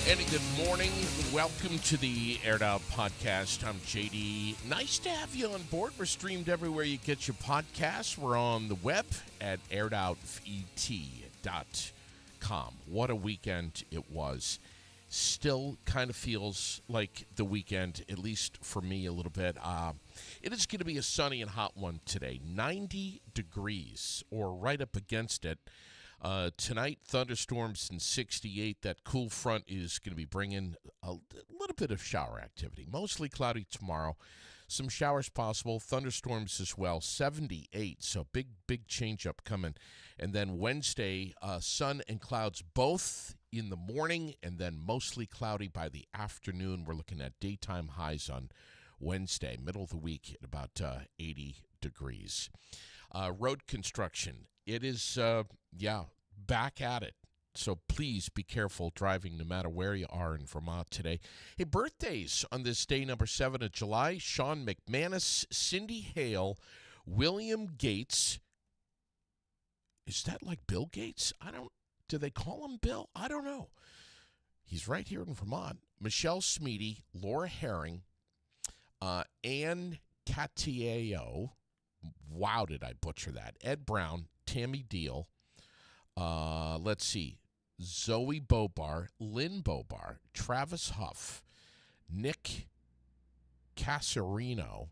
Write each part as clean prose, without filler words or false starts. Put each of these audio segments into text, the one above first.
And good morning. Welcome to the Aired Out Podcast. I'm JD. Nice to have you on board. We're streamed everywhere you get your podcasts. We're on the web at airedoutvet.com. What a weekend it was. Still kind of feels like the weekend, at least for me a little bit. It is going to be a sunny and hot one today. 90 degrees or right up against it. Tonight, thunderstorms and 68. That cool front is going to be bringing a little bit of shower activity. Mostly cloudy tomorrow. Some showers possible. Thunderstorms as well. 78. So big change up coming. And then Wednesday, sun and clouds both in the morning and then mostly cloudy by the afternoon. We're looking at daytime highs on Wednesday, middle of the week at about 80 degrees. Road construction. It is, back at it. So please be careful driving no matter where you are in Vermont today. Hey, birthdays on this day, number 7 of July. Sean McManus, Cindy Hale, William Gates. Is that like Bill Gates? Do they call him Bill? I don't know. He's right here in Vermont. Michelle Smeedy, Laura Herring, Ann Cattieo. Wow, did I butcher that? Ed Brown, Tammy Deal. Let's see. Zoe Bobar, Lynn Bobar, Travis Huff, Nick Casarino,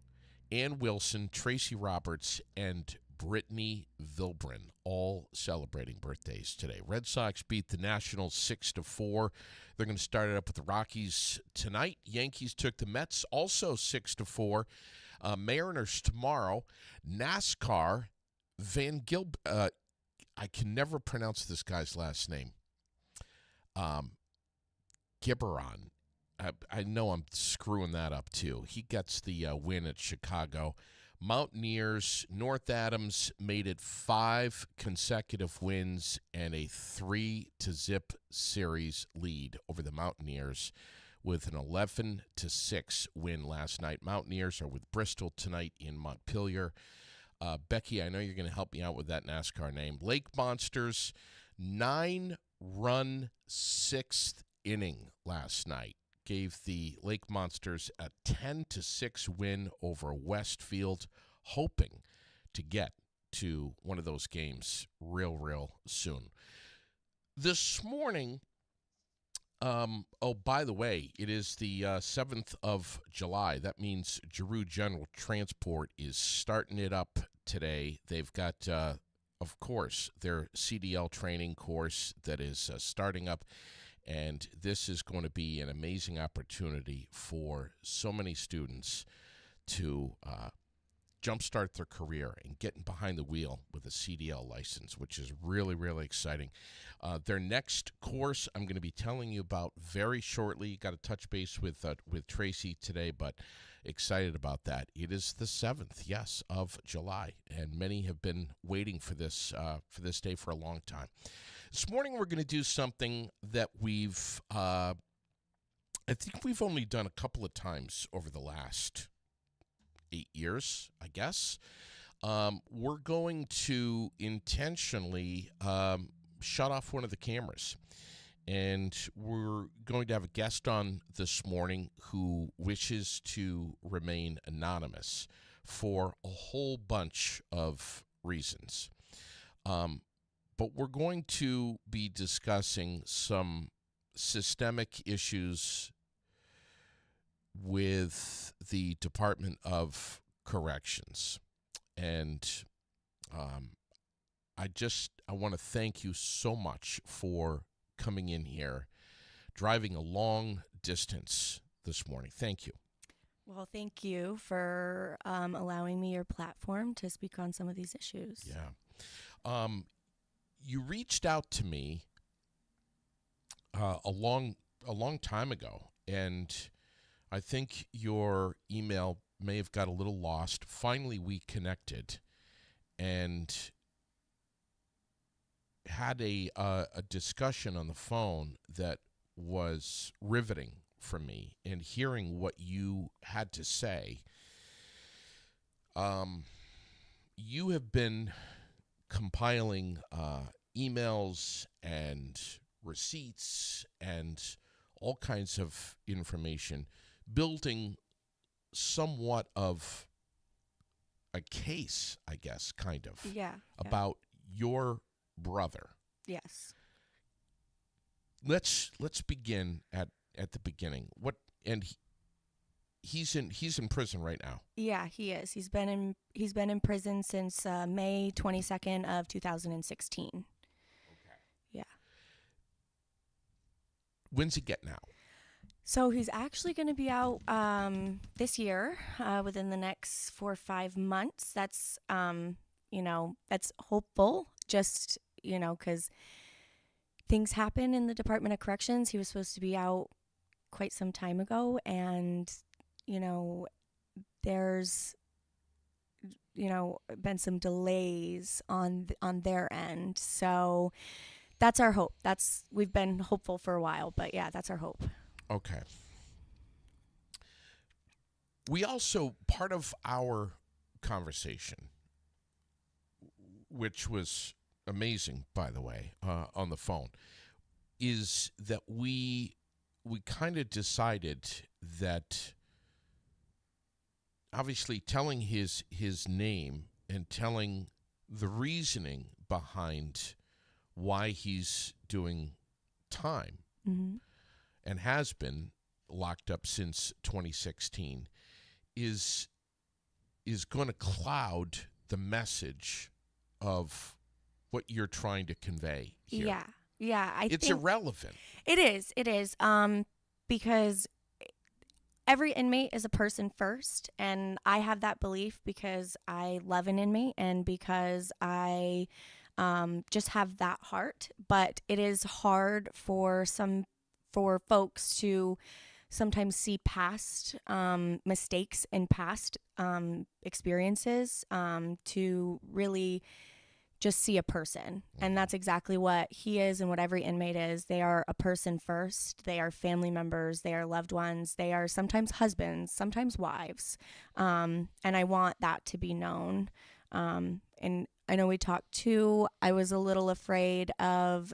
Ann Wilson, Tracy Roberts, and Brittany Vilbrin, all celebrating birthdays today. Red Sox beat the Nationals 6-4. They're going to start it up with the Rockies tonight. Yankees took the Mets also 6-4. Mariners tomorrow. NASCAR, I can never pronounce this guy's last name. Gibberon. I know I'm screwing that up too. He gets the win at Chicago. Mountaineers, North Adams made it 5 consecutive wins and a 3-0 series lead over the Mountaineers with an 11-6 win last night. Mountaineers are with Bristol tonight in Montpelier. Becky, I know you're going to help me out with that NASCAR name. Lake Monsters, 9-run 6th inning last night. Gave the Lake Monsters a 10-6 win over Westfield, hoping to get to one of those games real soon. This morning, by the way, it is the 7th of July. That means Giroux General Transport is starting it up today. They've got, of course, their CDL training course that is starting up. And this is going to be an amazing opportunity for so many students to jumpstart their career and getting behind the wheel with a CDL license, which is really exciting. Their next course I'm going to be telling you about very shortly. Got to touch base with Tracy today, but excited about that. It is the 7th, yes, of July, and many have been waiting for this day for a long time. This morning we're going to do something that I think we've only done a couple of times over the last 8 years, I guess. We're going to intentionally shut off one of the cameras. And we're going to have a guest on this morning who wishes to remain anonymous for a whole bunch of reasons. But we're going to be discussing some systemic issues with the Department of Corrections. And I want to thank you so much for coming in here, driving a long distance this morning. Thank you. Well, thank you for allowing me your platform to speak on some of these issues. Yeah. You reached out to me a long time ago, and I think your email may have got a little lost. Finally, we connected and had a discussion on the phone that was riveting for me. And hearing what you had to say, you have been compiling emails and receipts and all kinds of information, building somewhat of a case, I guess, kind of, Yeah. about your brother. Yes. Let's begin at the beginning. He's in prison right now. Yeah, he is. He's been in prison since May 22nd of 2016. Okay. Yeah. When's he getting out? So he's actually going to be out this year, within the next 4 or 5 months. That's that's hopeful. Just because things happen in the Department of Corrections. He was supposed to be out quite some time ago, and there's been some delays on their end. So that's our hope. We've been hopeful for a while, but yeah, that's our hope. Okay. We also, part of our conversation, which was amazing, by the way, on the phone, is that we kind of decided that obviously telling his name and telling the reasoning behind why he's doing time and has been locked up since 2016 is going to cloud the message of what you're trying to convey here. Yeah. It's irrelevant. It is. Because every inmate is a person first, and I have that belief because I love an inmate and because I just have that heart. But it is hard for folks to sometimes see past mistakes and past experiences to really just see a person. And that's exactly what he is and what every inmate is. They are a person first. They are family members. They are loved ones. They are sometimes husbands, sometimes wives. And I want that to be known. And I know we talked too. I was a little afraid of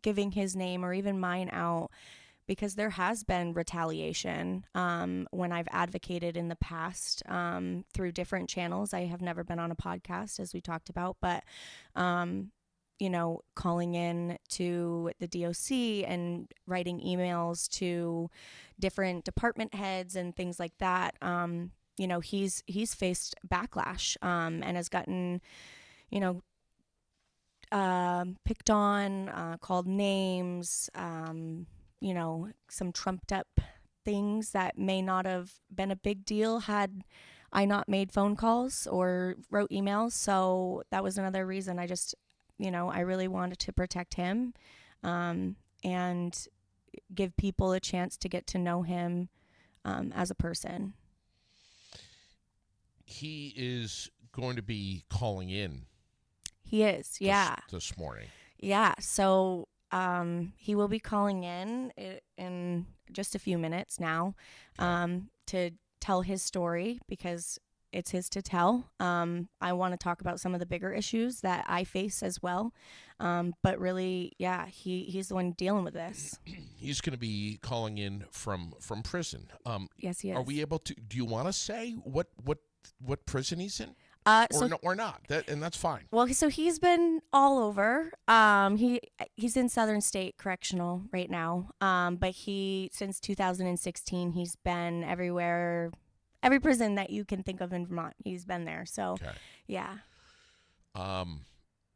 giving his name or even mine out, because there has been retaliation when I've advocated in the past through different channels. I have never been on a podcast, as we talked about, but, calling in to the DOC and writing emails to different department heads and things like that. He's faced backlash and has gotten, picked on, called names, some trumped up things that may not have been a big deal had I not made phone calls or wrote emails. So that was another reason I just, I really wanted to protect him and give people a chance to get to know him as a person. He is going to be calling in. He is, yeah. This morning. Yeah, so he will be calling in just a few minutes now to tell his story, because it's his to tell. I want to talk about some of the bigger issues that I face as well. But really, yeah, he's the one dealing with this. He's going to be calling in from prison. Yes, he is. Are we able to? Do you want to say what prison he's in? Or not, and that's fine. Well, so he's been all over. He's in Southern State Correctional right now. But since 2016, he's been everywhere, every prison that you can think of in Vermont. He's been there. So, okay. Yeah.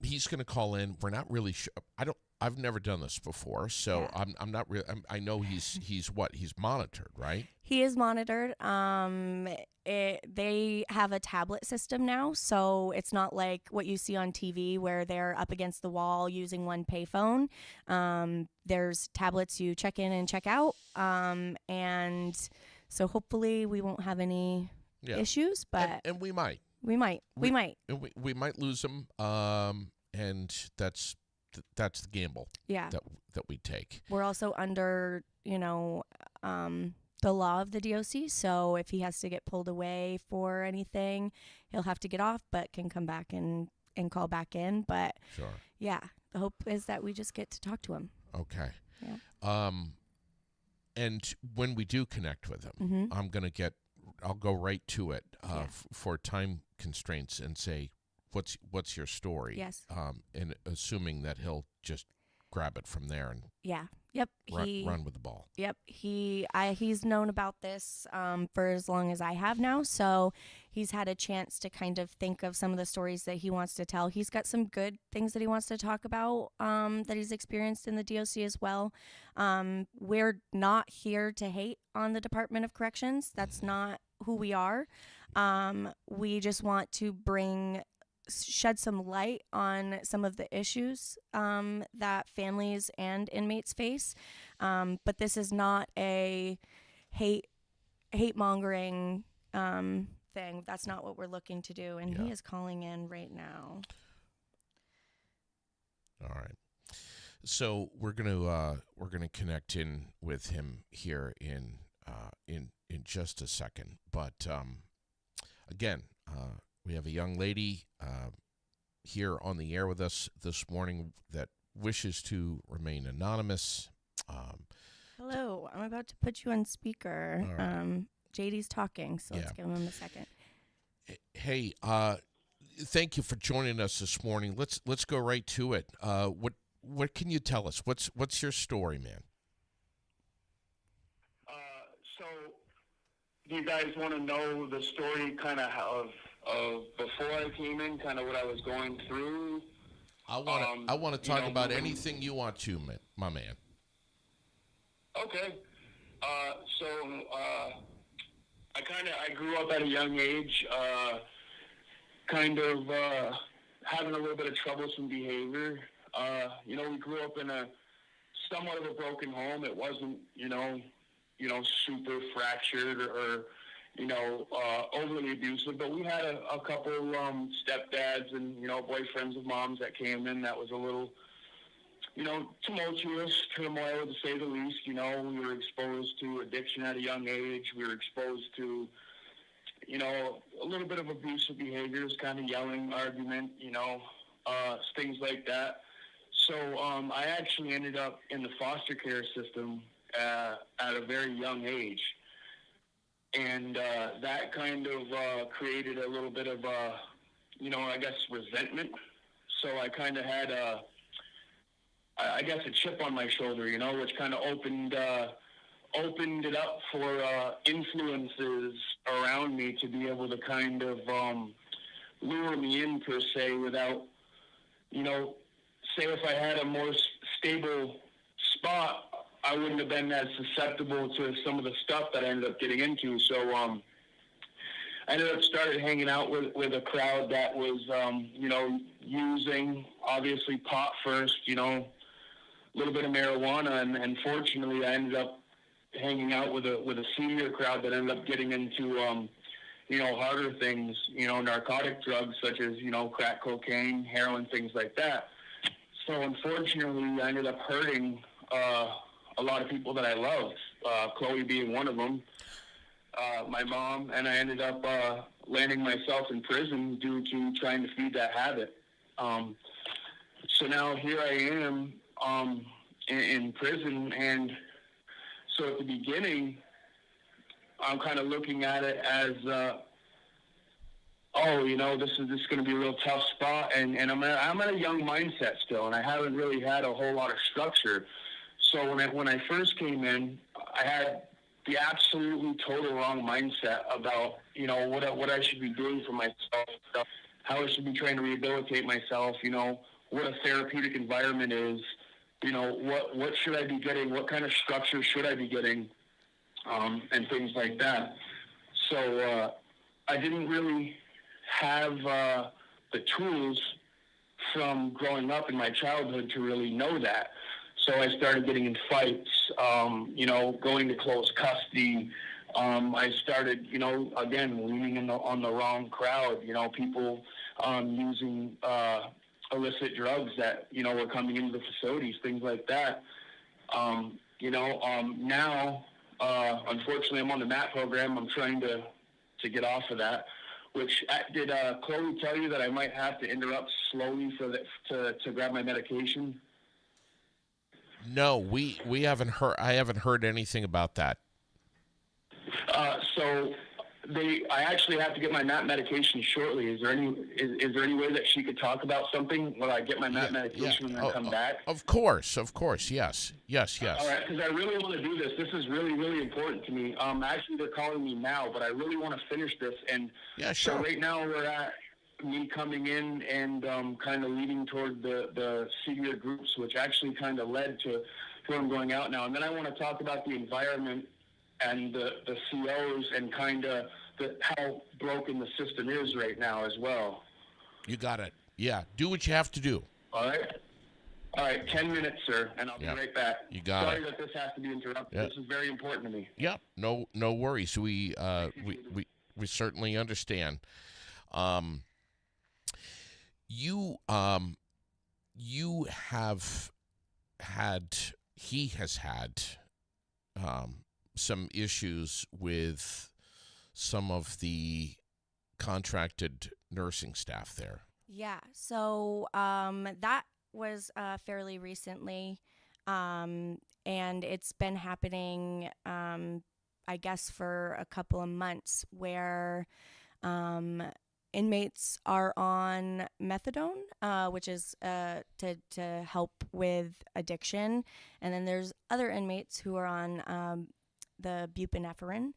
He's going to call in. We're not really sure. I've never done this before, so yeah. I'm not really. I know he's monitored, right? He is monitored. They have a tablet system now, so it's not like what you see on TV where they're up against the wall using one payphone. There's tablets you check in and check out, and so hopefully we won't have any issues. But and we might. We might. We might lose him, and that's the gamble. Yeah. That we take. We're also under, the law of the DOC. So if he has to get pulled away for anything, he'll have to get off, but can come back and call back in. But sure. Yeah, the hope is that we just get to talk to him. Okay. Yeah. And when we do connect with him, Mm-hmm. I'll go right to it Yeah. for time constraints and say, what's your story? Yes. And assuming that he'll just grab it from there and Yeah. Yep. run with the ball. Yep. He's known about this for as long as I have now, so he's had a chance to kind of think of some of the stories that he wants to tell. He's got some good things that he wants to talk about that he's experienced in the DOC as well. We're not here to hate on the Department of Corrections. That's not who we are. We just want to shed some light on some of the issues that families and inmates face. But this is not a hate mongering thing. That's not what we're looking to do. And he is calling in right now. All right. So we're gonna connect in with him here in just a second. But again, we have a young lady here on the air with us this morning that wishes to remain anonymous. Hello, I'm about to put you on speaker. Right. JD's talking, so let's give him a second. Hey, thank you for joining us this morning. Let's go right to it. What can you tell us? What's your story, man? So, do you guys want to know the story kind of before I came in, kind of what I was going through? I want to talk about anything you want to, my man. Okay. I grew up at a young age, having a little bit of troublesome behavior. We grew up in a somewhat of a broken home. It wasn't, super fractured or overly abusive, but we had a couple stepdads and, boyfriends of moms that came in that was a little, tumultuous, turmoil to say the least. We were exposed to addiction at a young age. We were exposed to, a little bit of abusive behaviors, kind of yelling, argument, things like that. So I actually ended up in the foster care system at a very young age. And that kind of created a little bit of, resentment. So I kind of had a chip on my shoulder, which kind of opened it up for influences around me to be able to kind of lure me in, per se, without, say if I had a more stable spot, I wouldn't have been as susceptible to some of the stuff that I ended up getting into. So I ended up started hanging out with a crowd that was, using, obviously, pot first, a little bit of marijuana, and fortunately I ended up hanging out with a senior crowd that ended up getting into, harder things, narcotic drugs such as, crack cocaine, heroin, things like that. So unfortunately I ended up hurting a lot of people that I loved, Chloe being one of them, my mom, and I ended up landing myself in prison due to trying to feed that habit. So now here I am in prison, and so at the beginning, I'm kind of looking at it as, this is going to be a real tough spot, and I'm at a young mindset still, and I haven't really had a whole lot of structure. So when I first came in, I had the absolutely total wrong mindset about, what I should be doing for myself, how I should be trying to rehabilitate myself, what a therapeutic environment is, what should I be getting, what kind of structure should I be getting, and things like that. So I didn't really have the tools from growing up in my childhood to really know that. So I started getting in fights, going to close custody. I started, again, leaning on the wrong crowd, people using illicit drugs that, were coming into the facilities, things like that. Now, unfortunately, I'm on the MAT program. I'm trying to get off of that. Which, did Chloe tell you that I might have to interrupt slowly to grab my medication? No, we haven't heard. I haven't heard anything about that. So I actually have to get my MAP medication shortly. Is there any way that she could talk about something while I get my MAP medication and then come back? Of course, yes. All right, because I really want to do this. This is really, really important to me. Actually, they're calling me now, but I really want to finish this. And yeah, sure. So right now we're at me coming in and kind of leading toward the senior groups, which actually kind of led to him going out now. And then I want to talk about the environment and the COs and kind of how broken the system is right now as well. You got it. Yeah, do what you have to do. All right, 10 minutes, sir, and I'll be right back. You got Sorry it. that this has to be interrupted. This is very important to me. Yeah, no worries. We certainly understand. You have had, he has had some issues with some of the contracted nursing staff there. Yeah, so that was fairly recently, and it's been happening, I guess, for a couple of months, where inmates are on methadone, which is to help with addiction, and then there's other inmates who are on the buprenorphine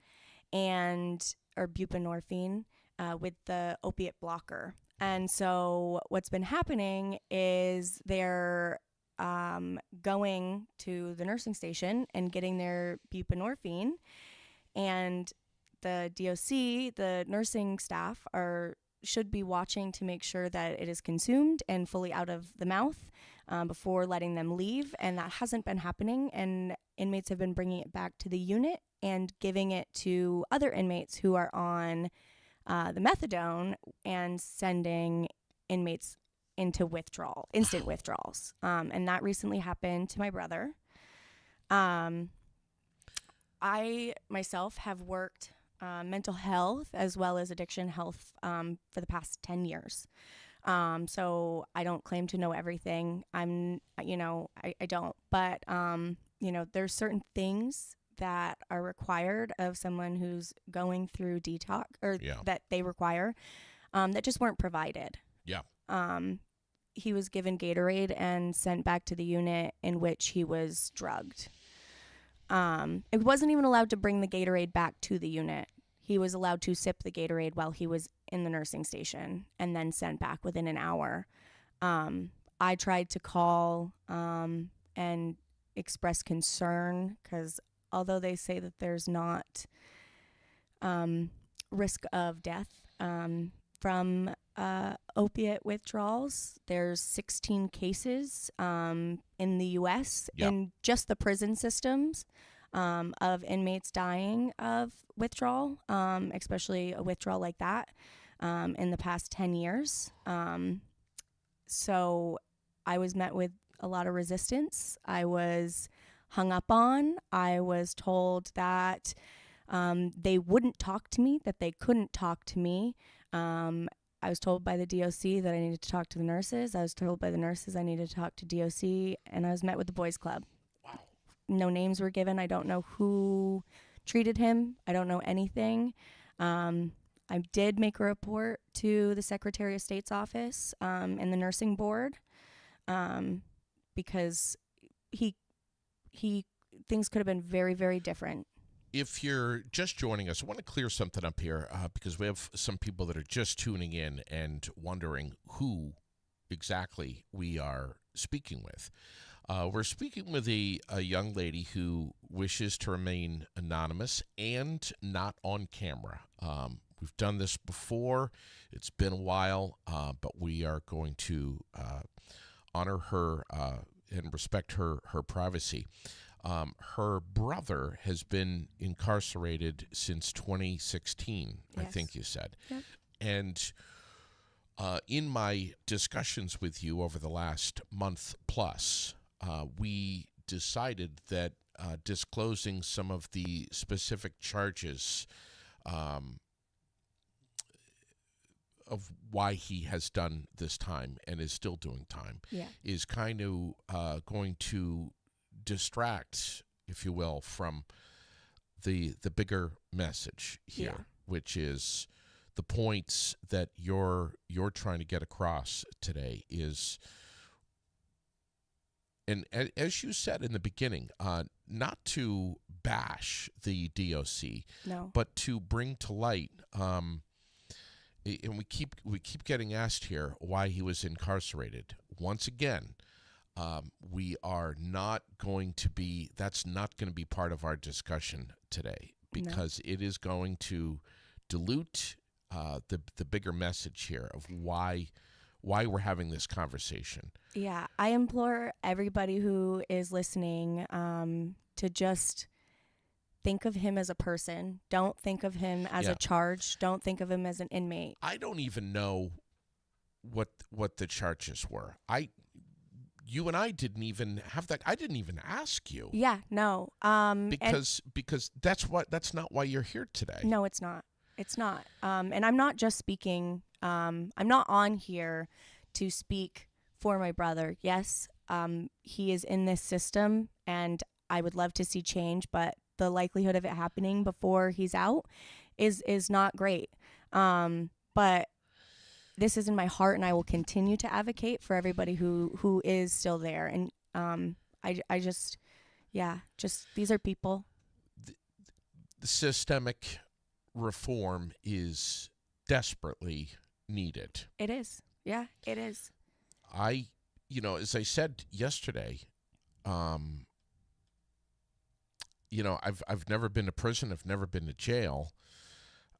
or buprenorphine with the opiate blocker. And so what's been happening is they're going to the nursing station and getting their buprenorphine, and the DOC, the nursing staff, should be watching to make sure that it is consumed and fully out of the mouth before letting them leave, and that hasn't been happening, and inmates have been bringing it back to the unit and giving it to other inmates who are on the methadone and sending inmates into instant withdrawals. And that recently happened to my brother. I myself have worked mental health as well as addiction health for the past 10 years. So I don't claim to know everything. I don't. But, there's certain things that are required of someone who's going through detox, or that they require, that just weren't provided. Yeah. He was given Gatorade and sent back to the unit in which he was drugged. It wasn't even allowed to bring the Gatorade back to the unit. He was allowed to sip the Gatorade while he was in the nursing station and then sent back within an hour. I tried to call and express concern, because although they say that there's not risk of death from opiate withdrawals, there's 16 cases in the U.S. in just the prison systems of inmates dying of withdrawal, especially a withdrawal like that, in the past 10 years. So I was met with a lot of resistance. I was hung up on. I was told that they wouldn't talk to me, that they couldn't talk to me. I was told by the DOC that I needed to talk to the nurses. I was told by the nurses I needed to talk to DOC, and I was met with the boys club. Wow. No names were given. I don't know who treated him. I don't know anything. I did make a report to the Secretary of State's office and the nursing board, because things could have been very, very different. If you're just joining us, I want to clear something up here because we have some people that are just tuning in and wondering who exactly we are speaking with. We're speaking with a young lady who wishes to remain anonymous and not on camera. We've done this before. It's been a while, but we are going to honor her and respect her privacy. Her brother has been incarcerated since 2016, yes. I think you said. Yep. And in my discussions with you over the last month plus, we decided that disclosing some of the specific charges of why he has done this time and is still doing time is kind of going to distract, if you will, from the bigger message here, Yeah. which is the points that you're trying to get across today is, and as you said in the beginning, not to bash the DOC, No. but to bring to light. And we keep getting asked here why he was incarcerated. Once again, we are not going to be. That's not going to be part of our discussion today because it is going to dilute the bigger message here of why we're having this conversation. Yeah, I implore everybody who is listening to just think of him as a person. Don't think of him as Yeah. a charge. Don't think of him as an inmate. I don't even know what the charges were. You and I didn't even have that. I didn't even ask you. Yeah, no. Because that's not why you're here today. No, it's not. It's not. And I'm not just speaking. I'm not on here to speak for my brother. Yes, he is in this system, and I would love to see change, but the likelihood of it happening before he's out is not great. But this is in my heart, and I will continue to advocate for everybody who is still there. And I just these are people. The systemic reform is desperately needed. It is. Yeah, it is. As I said yesterday, I've never been to prison. I've never been to jail.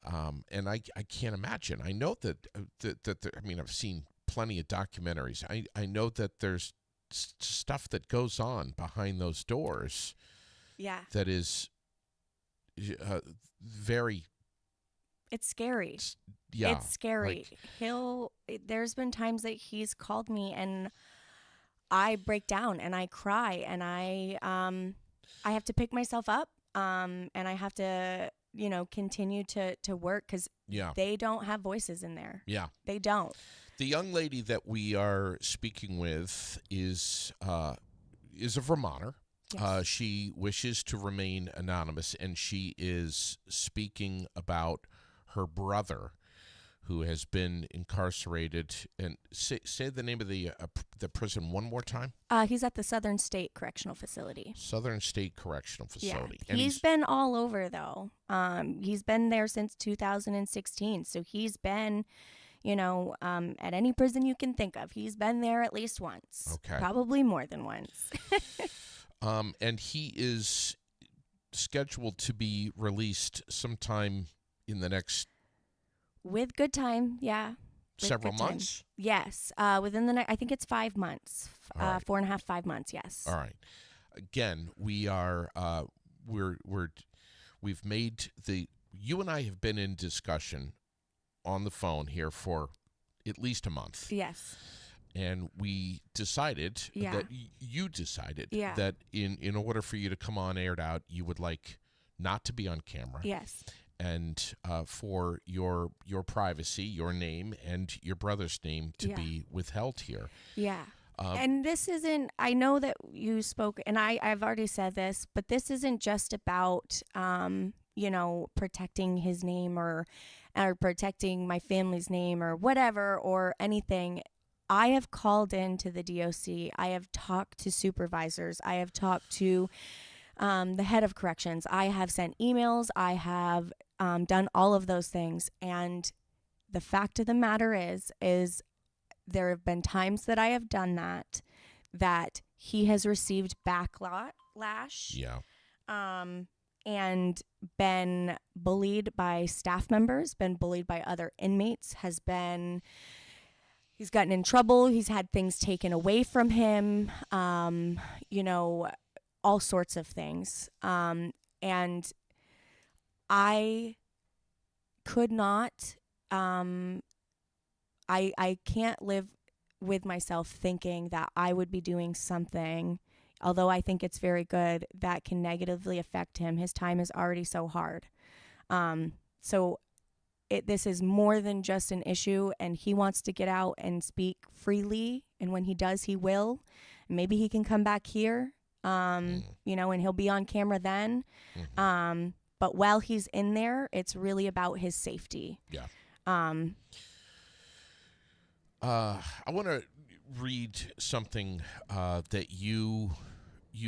And I can't imagine. I know that I've seen plenty of documentaries. I know that there's stuff that goes on behind those doors. Yeah. That is very. It's scary. Yeah. It's scary. There's been times that he's called me and I break down and I cry and I have to pick myself up. And I have to, continue to work because they don't have voices in there. Yeah. They don't. The young lady that we are speaking with is a Vermonter. Yes. She wishes to remain anonymous, and she is speaking about her brother, who has been incarcerated. And say the name of the prison one more time. He's at the Southern State Correctional Facility. Southern State Correctional Facility. Yeah. He's been all over though. He's been there since 2016. So he's been, at any prison you can think of. He's been there at least once. Okay. Probably more than once. And he is scheduled to be released sometime in the next with good time, yeah. Several months? Yes. Within the next, I think it's 5 months. All right. 4.5, 5 months, yes. All right. Again, we are we've made you and I have been in discussion on the phone here for at least a month. Yes. And we decided that you decided that in order for you to come on aired out, you would like not to be on camera. Yes. And for your privacy, your name and your brother's name to be withheld here. Yeah. And this isn't, I know that you spoke, and I've already said this, but this isn't just about, protecting his name or protecting my family's name or whatever or anything. I have called into the DOC. I have talked to supervisors. I have talked to the head of corrections. I have sent emails. I have done all of those things. And the fact of the matter is there have been times that I have done that he has received backlash. Yeah. And been bullied by staff members, been bullied by other inmates, he's gotten in trouble. He's had things taken away from him, all sorts of things. And I could not, I can't live with myself thinking that I would be doing something, although I think it's very good, that can negatively affect him. His time is already so hard. This is more than just an issue, and he wants to get out and speak freely, and when he does, he will. Maybe he can come back here you know, and he'll be on camera then. But while he's in there, it's really about his safety. Yeah. I want to read something that you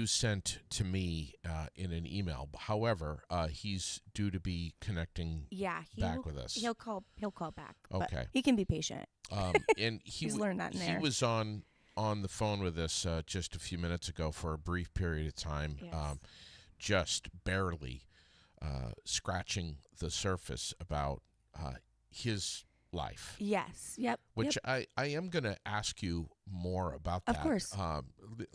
sent to me in an email. However, he's due to be connecting back with us. He'll call back. Okay. But he can be patient. And He's learned that in there. He was on the phone with us just a few minutes ago for a brief period of time, Yes. just barely scratching the surface about his life. Yes. Yep. Which I am going to ask you more about Of that course.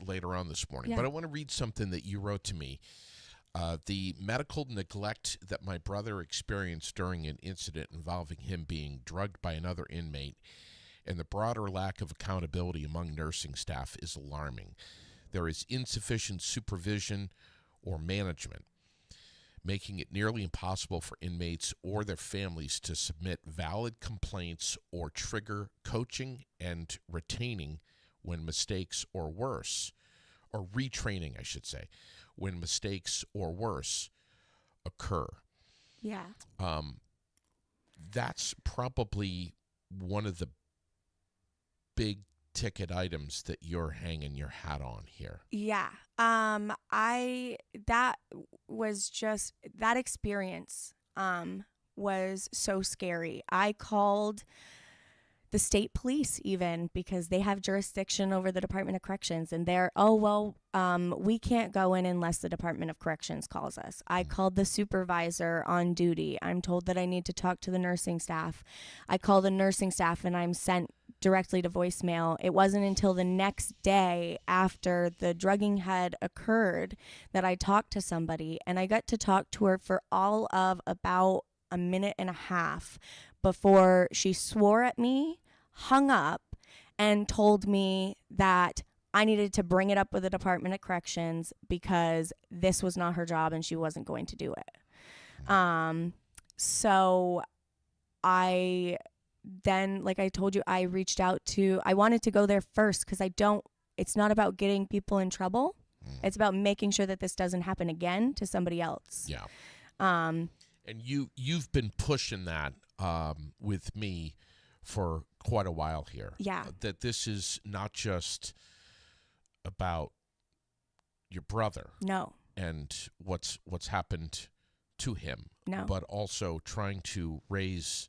Later on this morning. Yeah. But I want to read something that you wrote to me. The medical neglect that my brother experienced during an incident involving him being drugged by another inmate and the broader lack of accountability among nursing staff is alarming. There is insufficient supervision or management, making it nearly impossible for inmates or their families to submit valid complaints or trigger coaching and retaining when mistakes or worse, or retraining, I should say, when mistakes or worse occur. Yeah. That's probably one of the big ticket items that you're hanging your hat on here. Yeah. That was just, that experience was so scary. I called the state police even because they have jurisdiction over the Department of Corrections, and they're, we can't go in unless the Department of Corrections calls us. I called the supervisor on duty. I'm told that I need to talk to the nursing staff. I call the nursing staff and I'm sent directly to voicemail. It wasn't until the next day after the drugging had occurred that I talked to somebody, and I got to talk to her for all of about a minute and a half before she swore at me, hung up, and told me that I needed to bring it up with the Department of Corrections because this was not her job and she wasn't going to do it. So I then, like I told you, I reached out I wanted to go there first because it's not about getting people in trouble. It's about making sure that this doesn't happen again to somebody else. Yeah. And you've been pushing that with me for quite a while here. Yeah. That this is not just about your brother. No. And what's happened to him. No. But also trying to raise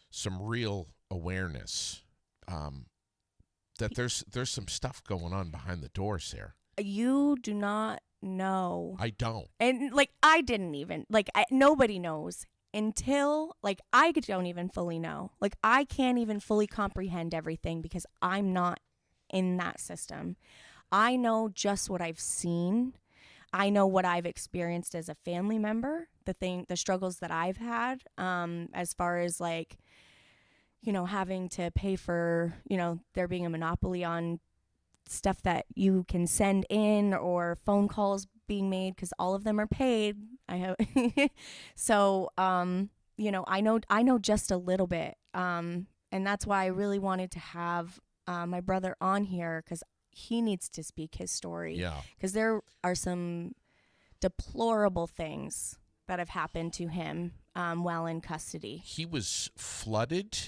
some real awareness that there's some stuff going on behind the doors here. You do not know. I don't. And I didn't even nobody knows until I don't even fully know. I can't even fully comprehend everything because I'm not in that system. I know just what I've seen. I know what I've experienced as a family member, the struggles that I've had, as far as having to pay for, there being a monopoly on stuff that you can send in or phone calls being made because all of them are paid. So, I know just a little bit. And that's why I really wanted to have my brother on here because he needs to speak his story. Yeah. Because there are some deplorable things that have happened to him while in custody. He was flooded.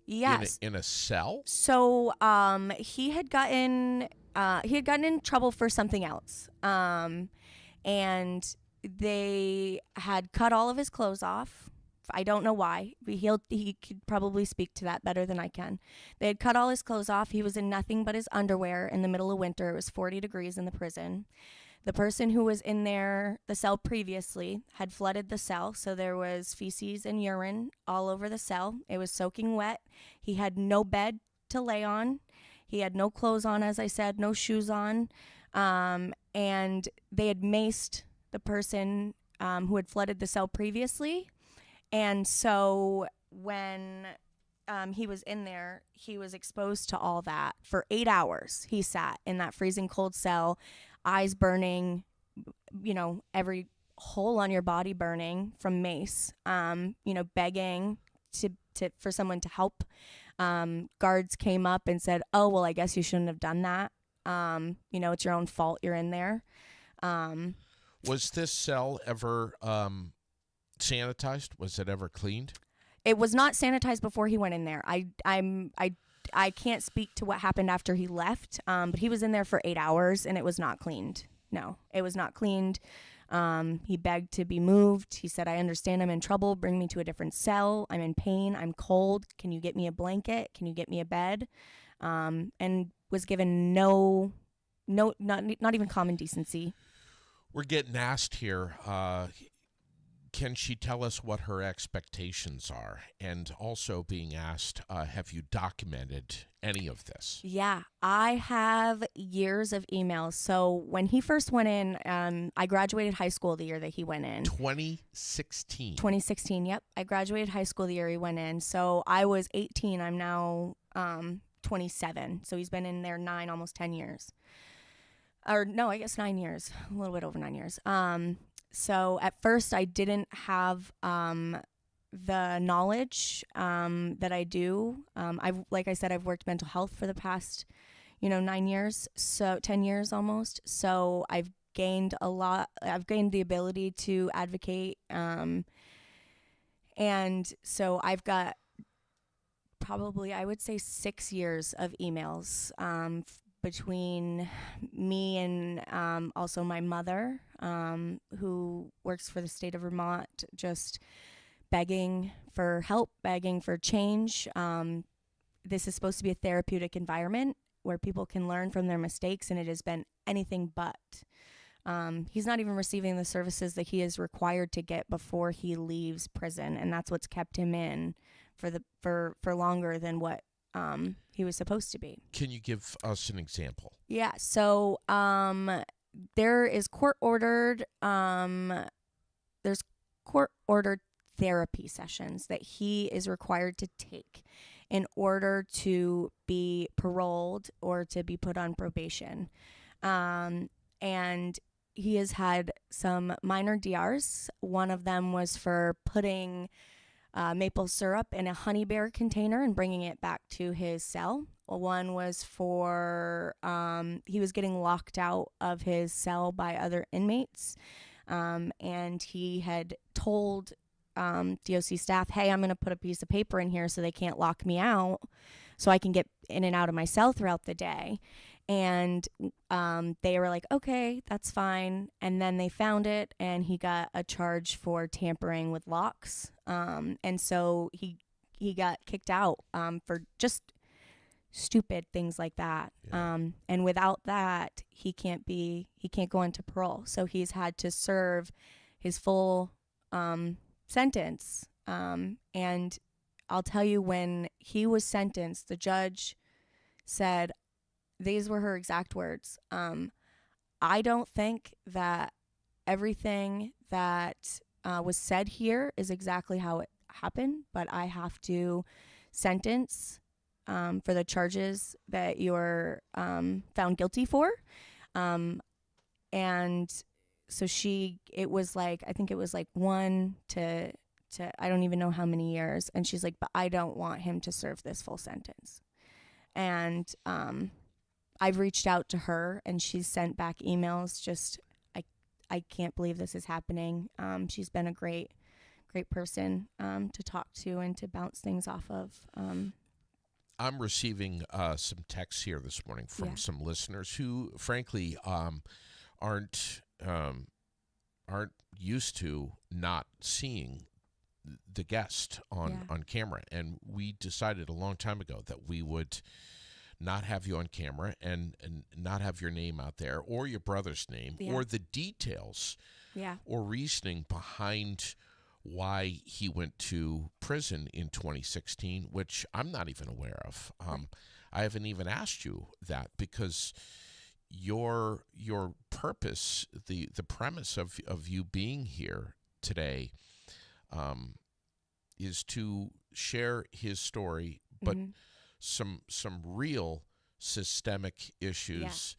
Yes. In a cell? So he had gotten in trouble for something else. And they had cut all of his clothes off. I don't know why. He could probably speak to that better than I can. They had cut all his clothes off. He was in nothing but his underwear in the middle of winter. It was 40 degrees in the prison. The person who was in the cell previously, had flooded the cell, so there was feces and urine all over the cell. It was soaking wet. He had no bed to lay on. He had no clothes on, as I said, no shoes on. And they had maced the person who had flooded the cell previously. And so when he was in there, he was exposed to all that. For 8 hours, he sat in that freezing cold cell, eyes burning, every hole on your body burning from mace, begging for someone to help. Guards came up and said, "Oh, well, I guess you shouldn't have done that." It's your own fault you're in there. Was this cell ever sanitized? Was it ever cleaned? It was not sanitized before he went in there. I can't speak to what happened after he left, but he was in there for 8 hours and it was not cleaned. No, it was not cleaned. He begged to be moved. He said, I understand I'm in trouble. Bring me to a different cell. I'm in pain. I'm cold. Can you get me a blanket? Can you get me a bed? And was given not even common decency. We're getting asked here, can she tell us what her expectations are? And also being asked, have you documented any of this? Yeah, I have years of emails. So when he first went in, I graduated high school the year that he went in. 2016. 2016, yep. I graduated high school the year he went in. So I was 18. I'm now 27. So he's been in there almost 10 years. Or no, I guess 9 years. A little bit over 9 years. So at first I didn't have the knowledge that I do. Like I said, I've worked mental health for the past, 9 years, so 10 years almost. So I've gained a lot. I've gained the ability to advocate. And so I've got probably, I would say, 6 years of emails between me and also my mother, who works for the state of Vermont, just begging for help, begging for change. This is supposed to be a therapeutic environment where people can learn from their mistakes, and it has been anything but. He's not even receiving the services that he is required to get before he leaves prison, and that's what's kept him in for longer than what he was supposed to be. Can you give us an example? Yeah. So there is court-ordered therapy sessions that he is required to take in order to be paroled or to be put on probation. And he has had some minor DRs. One of them was for putting maple syrup in a honey bear container and bringing it back to his cell. One was for he was getting locked out of his cell by other inmates, and he had told DOC staff, hey, I'm going to put a piece of paper in here so they can't lock me out, so I can get in and out of my cell throughout the day. And they were like, okay, that's fine. And then they found it, and he got a charge for tampering with locks. And so he got kicked out for just stupid things like that. Yeah. And without that, he can't go into parole. So he's had to serve his full sentence. And I'll tell you, when he was sentenced, the judge said, these were her exact words, I don't think that everything that was said here is exactly how it happened, but I have to sentence for the charges that you're found guilty for. And so it was like, I think it was like 1 to I don't even know how many years. And she's like, but I don't want him to serve this full sentence. And I've reached out to her, and she's sent back emails. Just, I can't believe this is happening. She's been a great person to talk to and to bounce things off of. I'm receiving some texts here this morning from some listeners who, frankly, aren't used to not seeing the guest on camera. And we decided a long time ago that we would not have you on camera and not have your name out there, or your brother's name, or the details or reasoning behind why he went to prison in 2016, which I'm not even aware of. I haven't even asked you that, because your purpose, the premise of you being here today, is to share his story, but some real systemic issues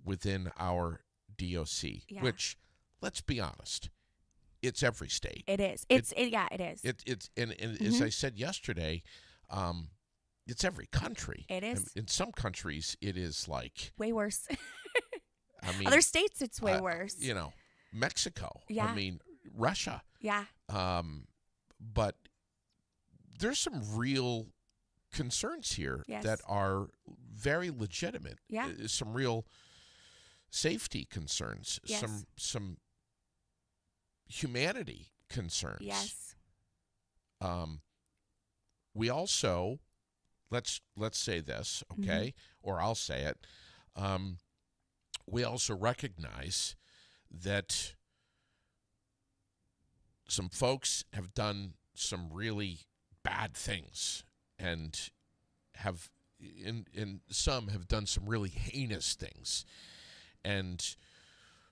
within our DOC, which, let's be honest, it's every state. It is. It is. It's and as I said yesterday, it's every country. It is. In some countries, it is like, Way worse. I mean, Other states, it's way worse. You know, Mexico. Yeah. I mean, Russia. Yeah. But there's some real concerns here Yes. that are very legitimate. Yeah. Some real safety concerns. Yes. Some humanity concerns. Yes. We also, let's say this, okay, or I'll say it. We also recognize that some folks have done some really bad things, and have, and some have done some really heinous things, and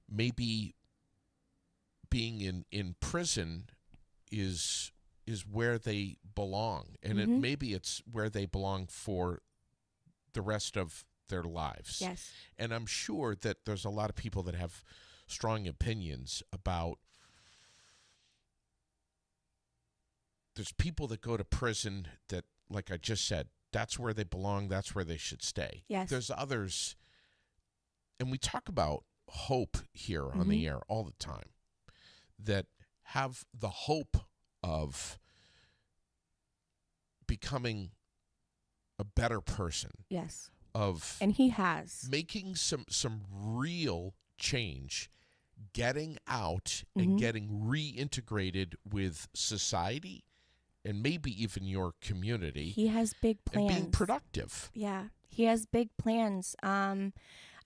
maybe being in prison is where they belong, and maybe it's where they belong for the rest of their lives. Yes. And I'm sure that there's a lot of people that have strong opinions about, there's people that go to prison that, like I just said, that's where they belong, that's where they should stay. Yes. There's others, and we talk about hope here on the air all the time, that have the hope of becoming a better person, Yes. of And he has. making some real change, getting out and getting reintegrated with society, and maybe even your community, He has big plans. and being productive. Yeah, he has big plans.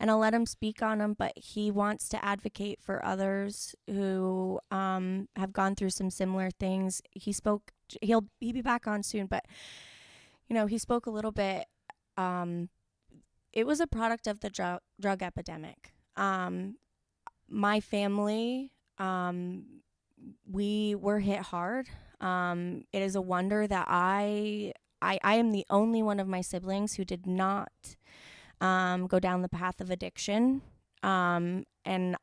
And I'll let him speak on them, but he wants to advocate for others who have gone through some similar things. He spoke. He'll be back on soon, but he spoke a little bit. It was a product of the drug epidemic. My family, we were hit hard. It is a wonder that I am the only one of my siblings who did not go down the path of addiction. And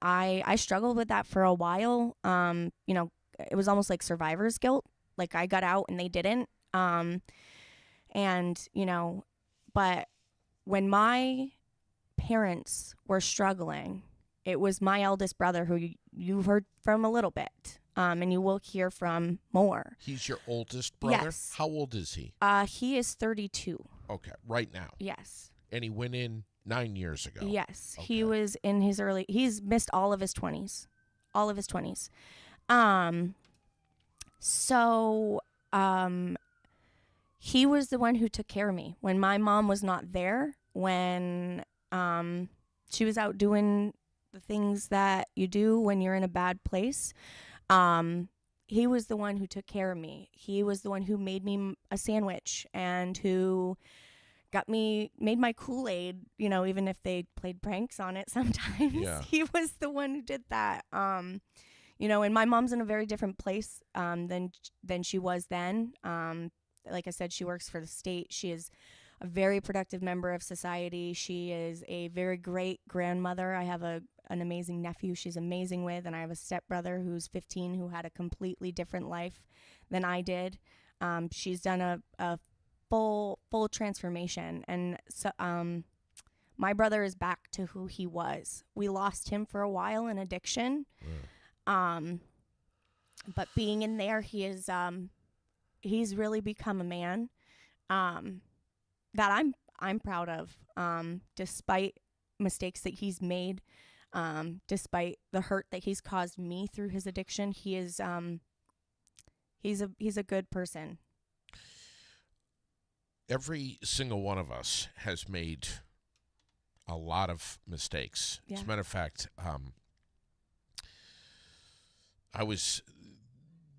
I struggled with that for a while. It was almost like survivor's guilt. Like I got out and they didn't. But when my parents were struggling, it was my eldest brother, who you've heard from a little bit. And you will hear from more. He's your oldest brother? Yes. How old is he? He is 32. Okay, right now. Yes. And he went in 9 years ago. Yes. Okay. He was in his he's missed all of his 20s. All of his 20s. He was the one who took care of me when my mom was not there, when she was out doing the things that you do when you're in a bad place. He was the one who took care of me. He was the one who made me a sandwich and who made my Kool-Aid, even if they played pranks on it sometimes. Yeah. He was the one who did that. And my mom's in a very different place than she was then. Like I said, she works for the state. She is a very productive member of society. She is a very great grandmother. I have an amazing nephew she's amazing with, and I have a stepbrother who's 15 who had a completely different life than I did. She's done a full transformation, and so my brother is back to who he was. We lost him for a while in addiction. But being in there, he's really become a man that I'm proud of, despite mistakes that he's made, despite the hurt that he's caused me through his addiction. He is he's a good person. Every single one of us has made a lot of mistakes. Yeah. As a matter of fact, I was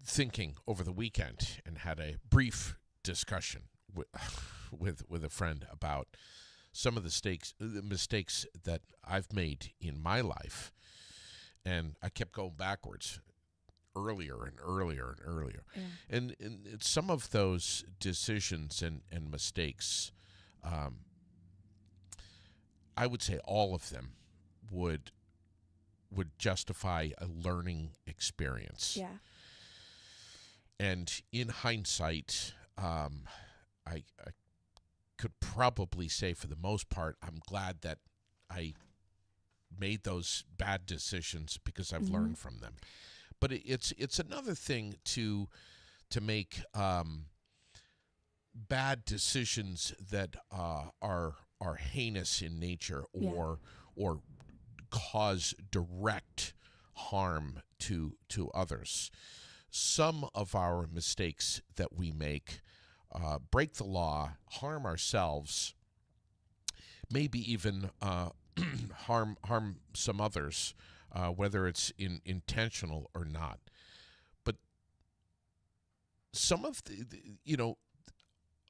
thinking over the weekend and had a brief discussion with a friend about some of the mistakes that I've made in my life, and I kept going backwards, earlier and earlier and earlier. Yeah. And some of those decisions and mistakes, I would say all of them would justify a learning experience. Yeah. And in hindsight, I could probably say for the most part, I'm glad that I made those bad decisions because I've learned from them. But it's another thing to make bad decisions that are heinous in nature or cause direct harm to others. Some of our mistakes that we make break the law, harm ourselves, maybe even harm some others, whether it's intentional or not. But some of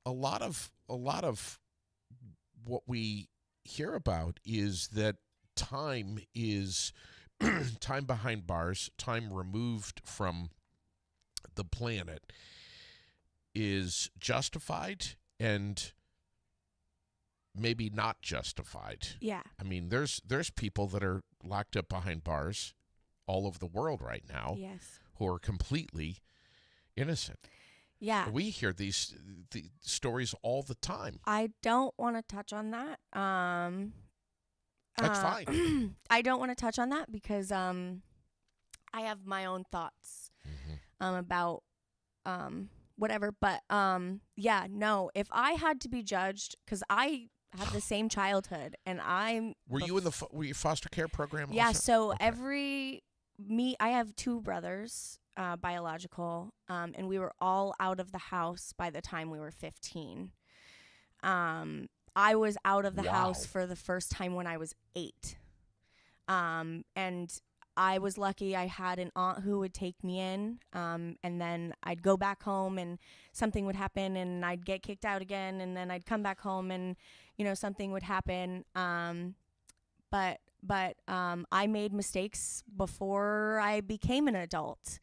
a lot of what we hear about is that time is time behind bars, time removed from the planet is justified and maybe not justified. Yeah. I mean, there's people that are locked up behind bars all over the world right now Yes. who are completely innocent. Yeah. We hear the stories all the time. I don't want to touch on that. That's fine. I don't want to touch on that because I have my own thoughts about whatever. But yeah, no. If I had to be judged, because I had the same childhood, and Were you in the were you foster care program? Yeah. Also? So Okay. I have two brothers, biological, and we were all out of the house by the time we were 15. I was out of the house for the first time when I was 8. And I was lucky I had an aunt who would take me in, and then I'd go back home and something would happen and I'd get kicked out again, and then I'd come back home and, something would happen. But I made mistakes before I became an adult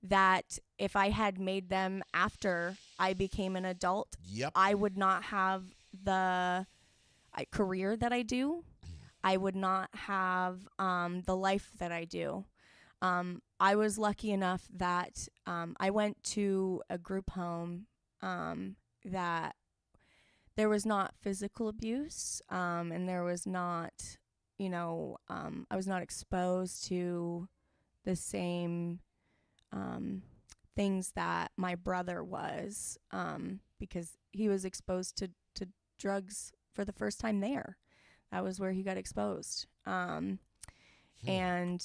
that if I had made them after I became an adult, I would not have the career that I do. I would not have the life that I do. I was lucky enough that I went to a group home that there was not physical abuse, and there was not, I was not exposed to the same things that my brother was, because he was exposed to drugs for the first time there. That was where he got exposed. And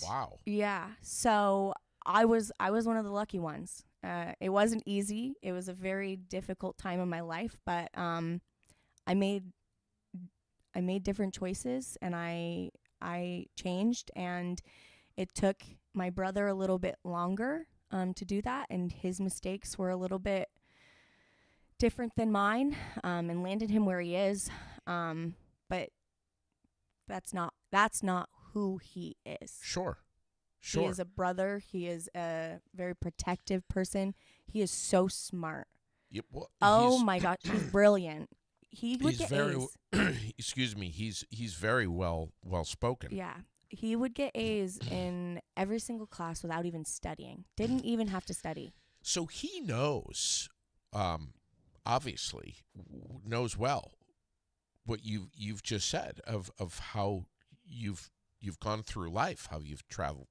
wow. Yeah, so I was one of the lucky ones. It wasn't easy. It was a very difficult time in my life, but I made different choices, and I changed, and it took my brother a little bit longer to do that, and his mistakes were a little bit different than mine, and landed him where he is. But that's not who he is. Sure. He is a brother. He is a very protective person. He is so smart. Yep, well, oh my God, he's brilliant. He would get A's. Excuse me. He's very well spoken. Yeah, he would get A's in every single class without even studying. Didn't even have to study. So he knows, obviously, knows well what you've just said of how you've gone through life, how you've traveled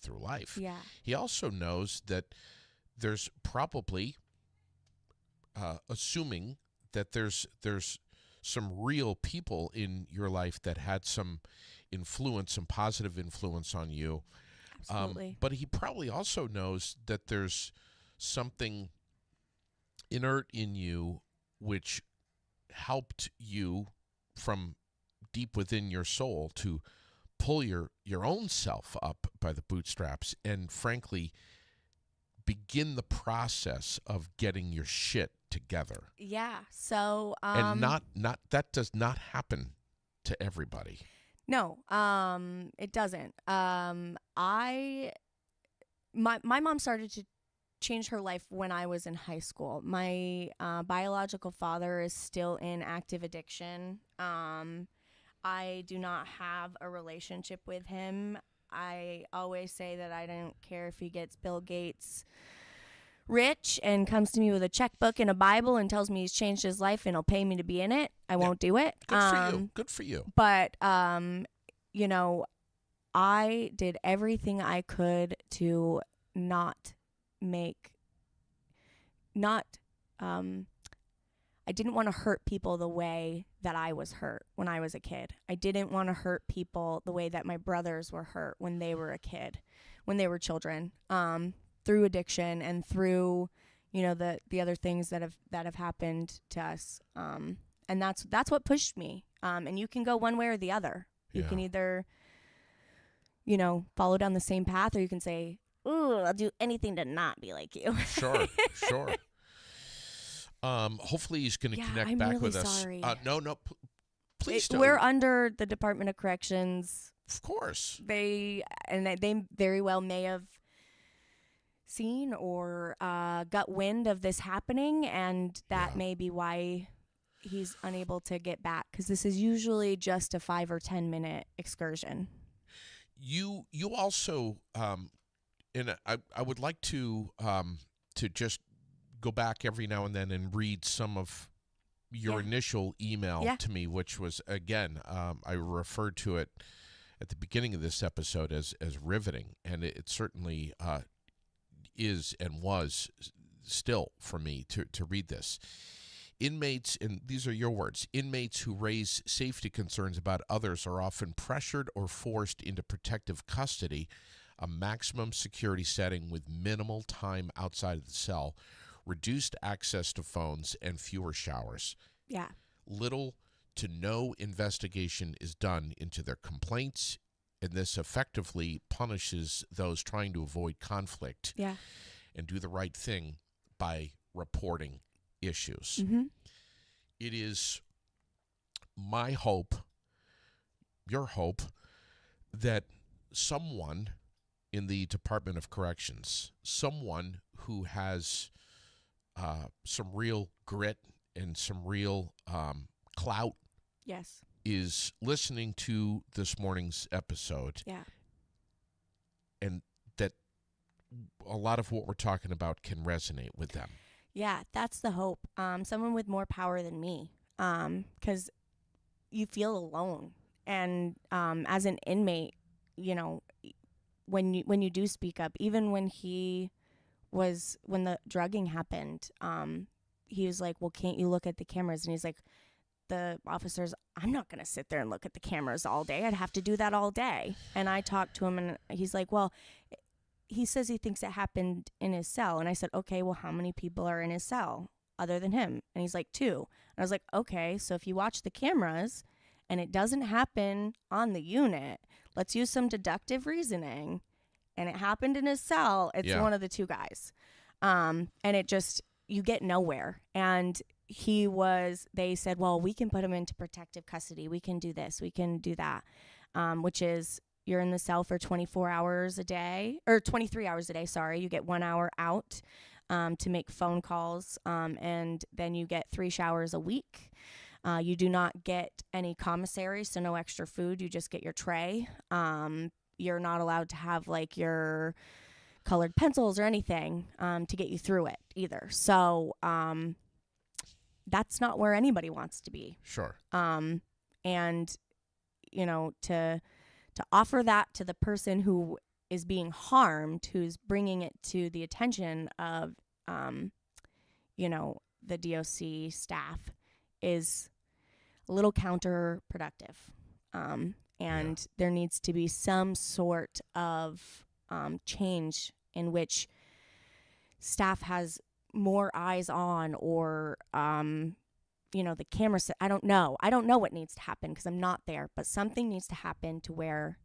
through life. Yeah. He also knows that there's probably, assuming that there's some real people in your life that had some influence, some positive influence on you. Absolutely. But he probably also knows that there's something inert in you which helped you from deep within your soul to pull your own self up by the bootstraps and frankly begin the process of getting your shit together. Yeah. So and not that does not happen to everybody. No, it doesn't. My mom started to change her life when I was in high school. My biological father is still in active addiction. I do not have a relationship with him. I always say that I don't care if he gets Bill Gates rich and comes to me with a checkbook and a Bible and tells me he's changed his life and he'll pay me to be in it, I won't do it. Good for you. Good for you. But you know, I did everything I could to not I didn't want to hurt people the way that I was hurt when I was a kid. I didn't want to hurt people the way that my brothers were hurt when they were when they were children, through addiction and through, you know, the other things that have happened to us. And that's what pushed me. And you can go one way or the other. You can either, you know, follow down the same path, or you can say, "Ooh, I'll do anything to not be like you." Sure. Hopefully he's going to connect I'm back really with us. sorry. No, please don't. We're under the Department of Corrections. Of course. They very well may have seen or got wind of this happening, and that may be why he's unable to get back, because this is usually just a 5 or 10 minute excursion. You also, and I would like to just go back every now and then and read some of your initial email to me, which was, again, I referred to it at the beginning of this episode as riveting, and it certainly is and was still for me to read this. Inmates, and these are your words, inmates who raise safety concerns about others are often pressured or forced into protective custody, a maximum security setting with minimal time outside of the cell, reduced access to phones, and fewer showers. Yeah. Little to no investigation is done into their complaints, and this effectively punishes those trying to avoid conflict and do the right thing by reporting issues. Mm-hmm. It is my hope, your hope, that someone in the Department of Corrections, someone who has some real grit and some real clout, is listening to this morning's episode. Yeah. And that a lot of what we're talking about can resonate with them. Yeah, that's the hope. Someone with more power than me, because you feel alone. And as an inmate, you know, when you do speak up, even when the drugging happened, he was like, "Well, can't you look at the cameras?" And he's like, the officers, "I'm not going to sit there and look at the cameras all day. I'd have to do that all day." And I talked to him, and he's like, "Well, he says he thinks it happened in his cell." And I said, "Okay, well, how many people are in his cell other than him?" And he's like, 2. And I was like, "Okay, so if you watch the cameras and it doesn't happen on the unit, let's use some deductive reasoning, and it happened in his cell, it's one of the 2 guys." And it just, you get nowhere. And they said, "Well, we can put him into protective custody. We can do this. We can do that." Which is, you're in the cell for 24 hours a day, or 23 hours a day, sorry. You get 1 hour out to make phone calls, and then you get 3 showers a week. You do not get any commissary, so no extra food. You just get your tray. You're not allowed to have, like, your colored pencils or anything to get you through it either. So that's not where anybody wants to be. Sure. And, you know, to offer that to the person who is being harmed, who's bringing it to the attention of, you know, the DOC staff, is a little counterproductive. And there needs to be some sort of change in which staff has more eyes on, or, you know, the camera set. I don't know what needs to happen because I'm not there, but something needs to happen to where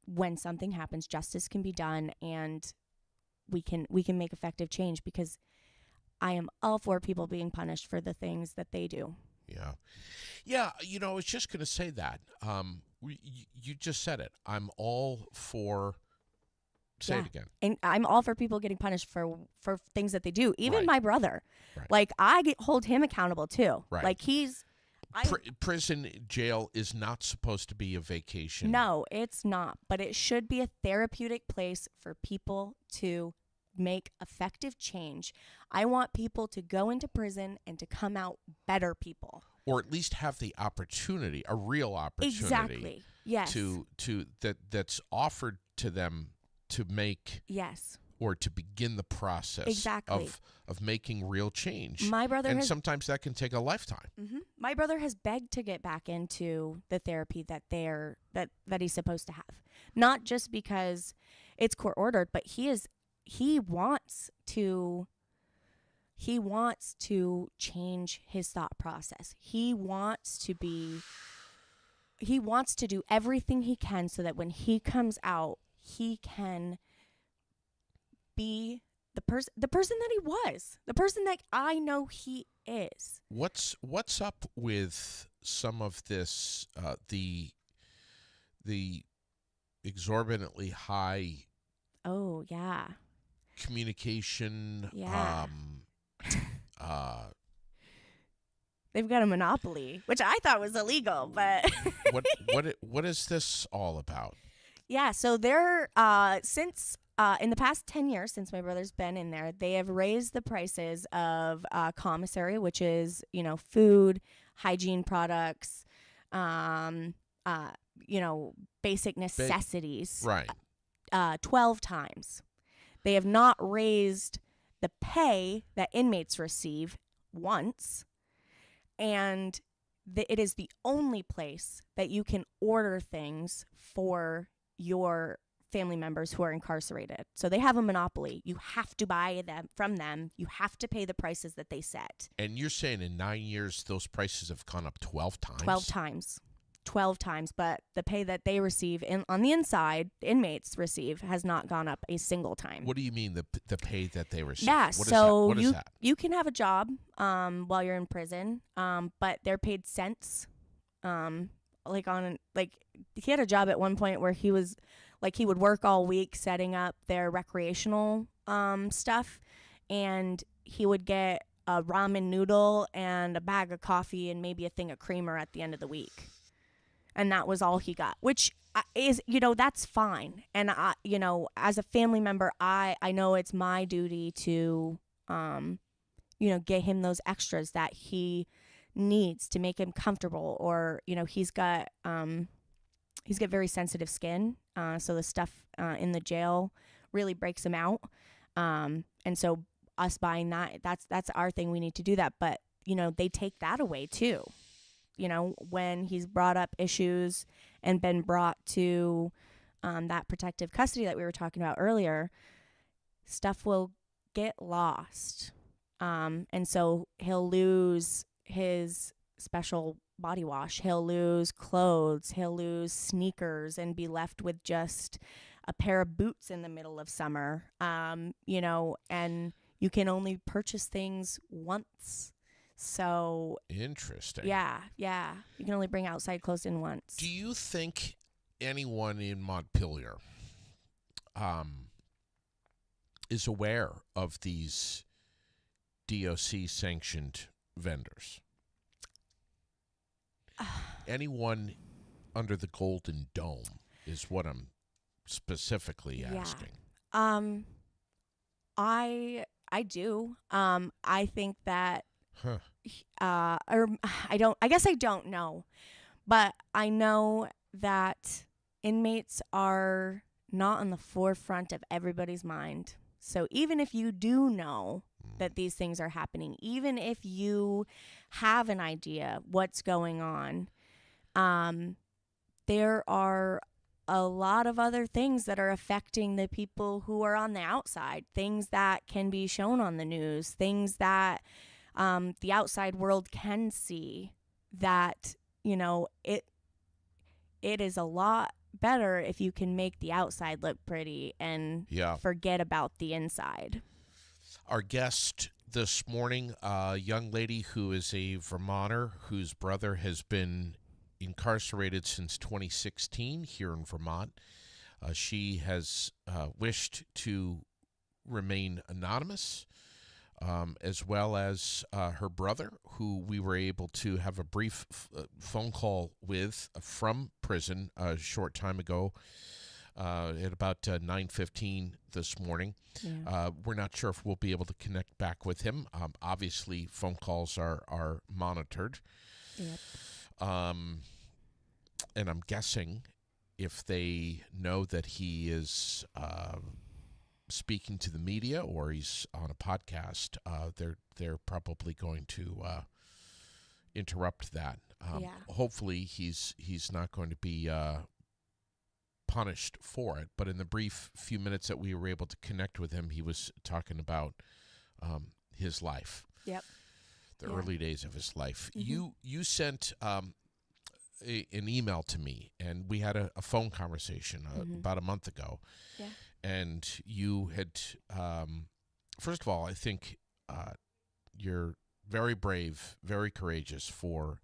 when something happens, justice can be done, and we can make effective change, because I am all for people being punished for the things that they do. Yeah. You know, I was just going to say that. You just said it. I'm all for. Say it again. And I'm all for people getting punished for things that they do. Even my brother. Right. Like, hold him accountable too. Right. Like, prison, jail is not supposed to be a vacation. No, it's not. But it should be a therapeutic place for people to make effective change. I want people to go into prison and to come out better people. Or at least have the opportunity, a real opportunity. Exactly. Yes. That's offered to them to make yes. or to begin the process Exactly. of making real change. My brother and has, sometimes that can take a lifetime. mm-hmm. My brother has begged to get back into the therapy that that he's supposed to have. Not just because it's court ordered, but he wants to change his thought process. He wants to do everything he can so that when he comes out, he can be the person that he was, the person that I know he is. What's up with some of this, the exorbitantly high Oh, yeah. communication, Yeah. They've got a monopoly, which I thought was illegal, but what is this all about? yeah, so they're since in the past 10 years since my brother's been in there, they have raised the prices of commissary, which is, food, hygiene products, basic necessities. Right. 12 times. They have not raised the pay that inmates receive once, and it is the only place that you can order things for your family members who are incarcerated. So they have a monopoly. You have to buy them from them. You have to pay the prices that they set. And you're saying in 9 years those prices have gone up 12 times? 12 times. 12 times, but the pay that they receive on the inside, the inmates receive, has not gone up a single time. What do you mean the pay that they receive? Yeah, What so is that? you can have a job while you're in prison, but they're paid cents. He had a job at one point where he would work all week setting up their recreational stuff, and he would get a ramen noodle and a bag of coffee and maybe a thing of creamer at the end of the week. And that was all he got, which is, that's fine. And as a family member, I know it's my duty to, get him those extras that he needs to make him comfortable. Or, he's got very sensitive skin. So the stuff in the jail really breaks him out. And so us buying that's our thing. We need to do that. But, they take that away too. When he's brought up issues and been brought to that protective custody that we were talking about earlier, stuff will get lost. And so he'll lose his special body wash. He'll lose clothes. He'll lose sneakers and be left with just a pair of boots in the middle of summer. And you can only purchase things once. So interesting. Yeah. You can only bring outside clothes in once. Do you think anyone in Montpelier is aware of these DOC sanctioned vendors? Anyone under the Golden Dome is what I'm specifically asking. I do. I think that Huh. I guess I don't know, but I know that inmates are not on the forefront of everybody's mind. So even if you do know that these things are happening, even if you have an idea what's going on, there are a lot of other things that are affecting the people who are on the outside, things that can be shown on the news, things that the outside world can see, that, it is a lot better if you can make the outside look pretty and forget about the inside. Our guest this morning, a young lady who is a Vermonter whose brother has been incarcerated since 2016 here in Vermont. She has wished to remain anonymous. As well as her brother, who we were able to have a brief phone call with from prison a short time ago. at about 9:15 this morning. Yeah. We're not sure if we'll be able to connect back with him. Obviously, phone calls are monitored. Yep. And I'm guessing if they know that he is speaking to the media or he's on a podcast, they're probably going to interrupt that. Yeah. Hopefully, he's not going to be punished for it. But in the brief few minutes that we were able to connect with him, he was talking about his life. Yep. The Yeah. early days of his life. Mm-hmm. You sent an email to me, and we had a phone conversation about a month ago. Yeah. And you had, first of all, I think you're very brave, very courageous for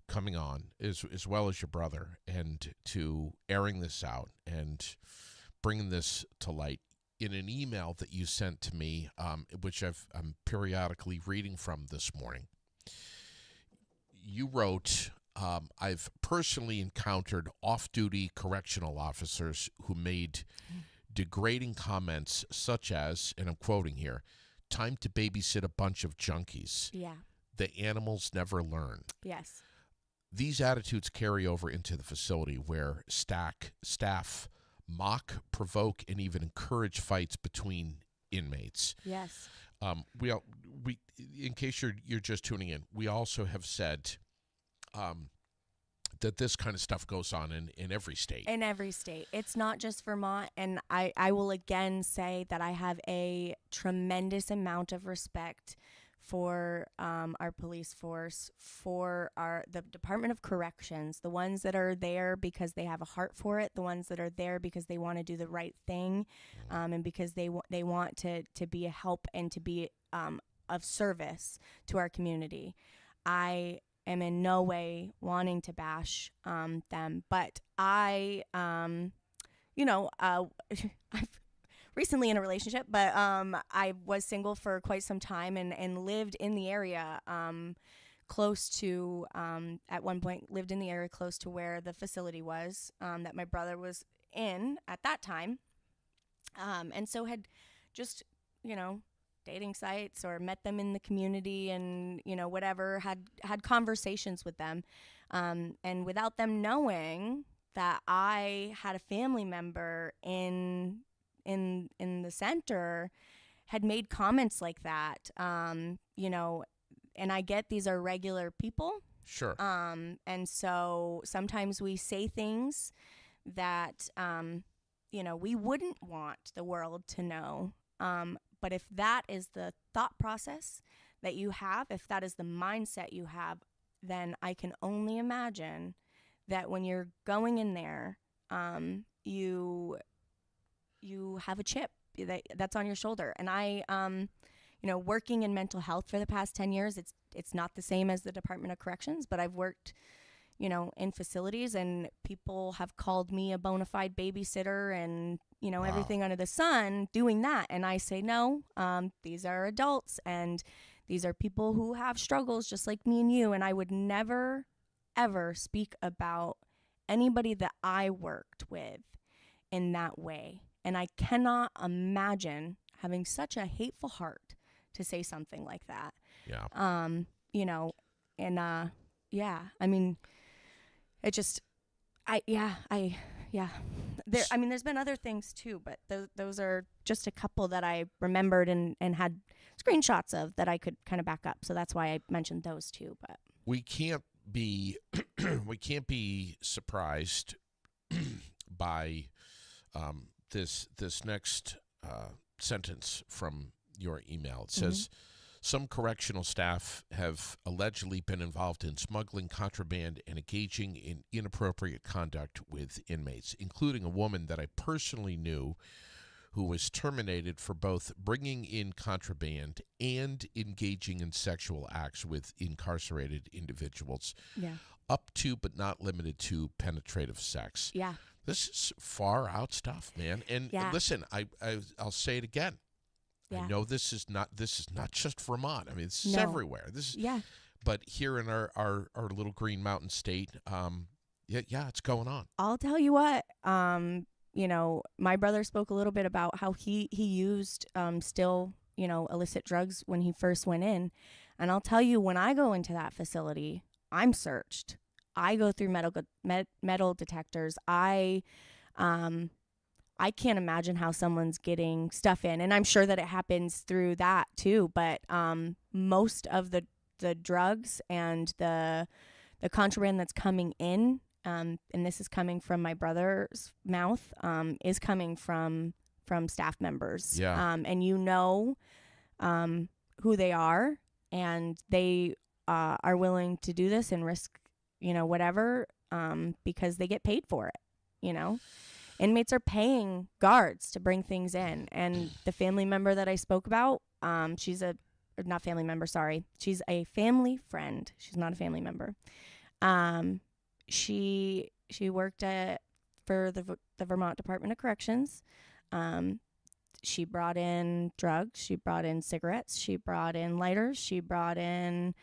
coming on, as well as your brother, and to airing this out and bringing this to light. In an email that you sent to me, which I'm periodically reading from this morning, you wrote, I've personally encountered off-duty correctional officers who made degrading comments such as, and I'm quoting here, "Time to babysit a bunch of junkies. Yeah. The animals never learn." Yes. These attitudes carry over into the facility where staff mock, provoke, and even encourage fights between inmates. Yes. We in case you're just tuning in, we also have said that this kind of stuff goes on in every state. In every state. It's not just Vermont. And I will again say that I have a tremendous amount of respect for our police force, for the Department of Corrections, the ones that are there because they have a heart for it, the ones that are there because they want to do the right thing, and because they want to be a help and to be of service to our community. I am in no way wanting to bash them, but I'm recently in a relationship, but I was single for quite some time and lived in the area close to, at one point, lived in the area close to where the facility was that my brother was in at that time. And so had just, dating sites or met them in the community and, whatever, had conversations with them. And without them knowing that I had a family member in the center, had made comments like that, and I get these are regular people. Sure. And so sometimes we say things that, we wouldn't want the world to know. But if that is the thought process that you have, if that is the mindset you have, then I can only imagine that when you're going in there, you have a chip that's on your shoulder. And I, working in mental health for the past 10 years, it's not the same as the Department of Corrections, but I've worked, in facilities, and people have called me a bona fide babysitter and, Wow. everything under the sun doing that. And I say, no, these are adults and these are people who have struggles just like me and you. And I would never, ever speak about anybody that I worked with in that way. And I cannot imagine having such a hateful heart to say something like that. Yeah. I mean, it just, there's been other things too, but those are just a couple that I remembered and had screenshots of that I could kind of back up. So that's why I mentioned those two. But we can't be surprised by this next sentence from your email. It says, some correctional staff have allegedly been involved in smuggling contraband and engaging in inappropriate conduct with inmates, including a woman that I personally knew who was terminated for both bringing in contraband and engaging in sexual acts with incarcerated individuals, up to but not limited to penetrative sex. Yeah. This is far out stuff, man. And listen, I'll say it again. Yeah. I know this is not just Vermont. I mean, this is everywhere. But here in our little green mountain state, it's going on. I'll tell you what, my brother spoke a little bit about how he used still, illicit drugs when he first went in. And I'll tell you, when I go into that facility, I'm searched. I go through metal detectors. I can't imagine how someone's getting stuff in, and I'm sure that it happens through that too. But most of the drugs and the contraband that's coming in, and this is coming from my brother's mouth, is coming from staff members. Yeah. And who they are, and they are willing to do this and risk, whatever, because they get paid for it. Inmates are paying guards to bring things in, and the family member that I spoke about, she's not family member, sorry. She's a family friend. She's not a family member. She worked for the Vermont Department of Corrections. She brought in drugs. She brought in cigarettes. She brought in lighters. She brought in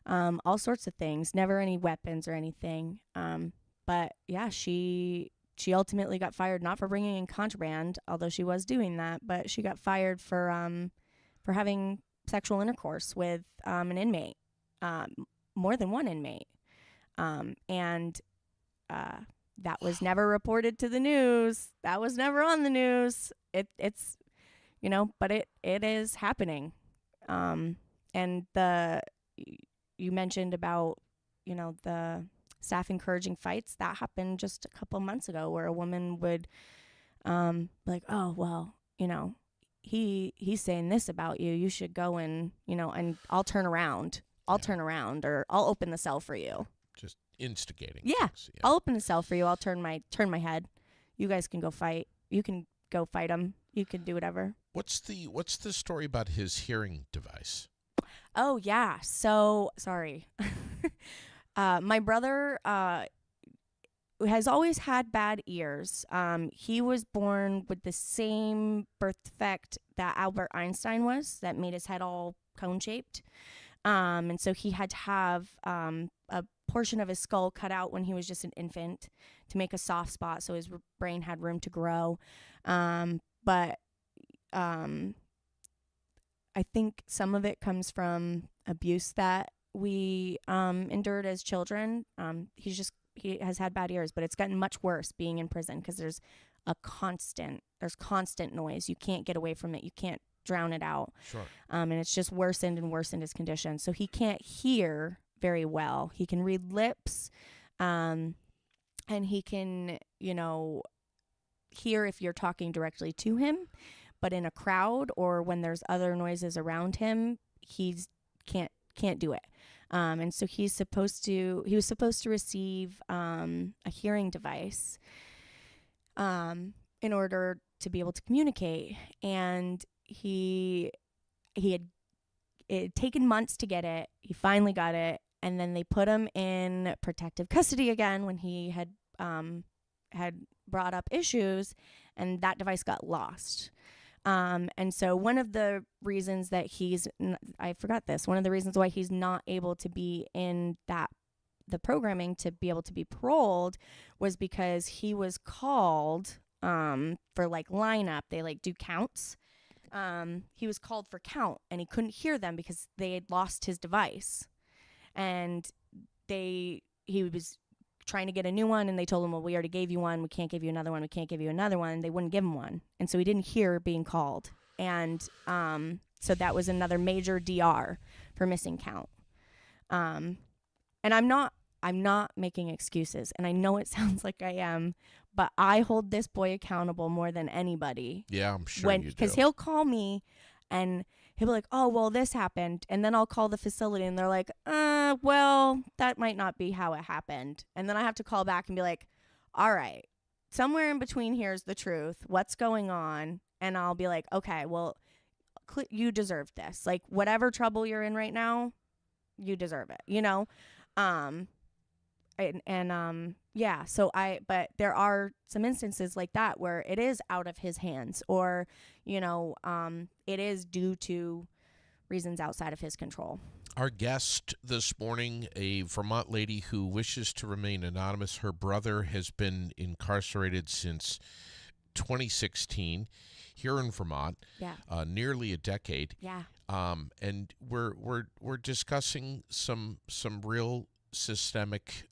all sorts of things. Never any weapons or anything. But yeah, she ultimately got fired, not for bringing in contraband, although she was doing that, but she got fired for having sexual intercourse with an inmate, more than one inmate. And that was never reported to the news. That was never on the news. It's but it is happening. And you mentioned about, the staff encouraging fights. That happened just a couple months ago, where a woman would like, oh, well, he's saying this about you. You should go and I'll turn around. Turn around, or I'll open the cell for you. Just instigating. Yeah. Things. I'll open the cell for you. I'll turn my head. You guys can go fight. You can go fight them. You can do whatever. What's the story about his hearing device? Oh, yeah. So, sorry. My brother has always had bad ears. He was born with the same birth defect that Albert Einstein was, that made his head all cone-shaped. And so he had to have a portion of his skull cut out when he was just an infant to make a soft spot so his brain had room to grow. But I think some of it comes from abuse that we endured as children. He has had bad ears, but it's gotten much worse being in prison, because there's constant noise. You can't get away from it. You can't drown it out. Sure. And it's just worsened and worsened his condition. So he can't hear very well. He can read lips, and he can, hear if you're talking directly to him, but in a crowd or when there's other noises around him, he's can't do it. And so he was supposed to receive a hearing device in order to be able to communicate. And it had taken months to get it. He finally got it, and then they put him in protective custody again when he had brought up issues, and that device got lost. And so one of the reasons that one of the reasons why he's not able to be in the programming to be able to be paroled was because he was called for lineup. They do counts. He was called for count, and he couldn't hear them because they had lost his device. And he was trying to get a new one, and they told him, well, we already gave you one. We can't give you another one. We can't give you another one. And they wouldn't give him one. And so he didn't hear being called. And so that was another major DR for missing count. And I'm not making excuses, and I know it sounds like I am, but I hold this boy accountable more than anybody. Yeah, I'm sure you do. Because he'll call me, and he'll be like, oh, well, this happened. And then I'll call the facility, and they're like, well, that might not be how it happened. And then I have to call back and be like, all right, somewhere in between here is the truth. What's going on? And I'll be like, okay, well, you deserve this. Whatever trouble you're in right now, you deserve it, yeah, but there are some instances like that where it is out of his hands, or, it is due to reasons outside of his control. Our guest this morning, a Vermont lady who wishes to remain anonymous. Her brother has been incarcerated since 2016 here in Vermont, Yeah. nearly a decade. Yeah. And we're discussing some real systemic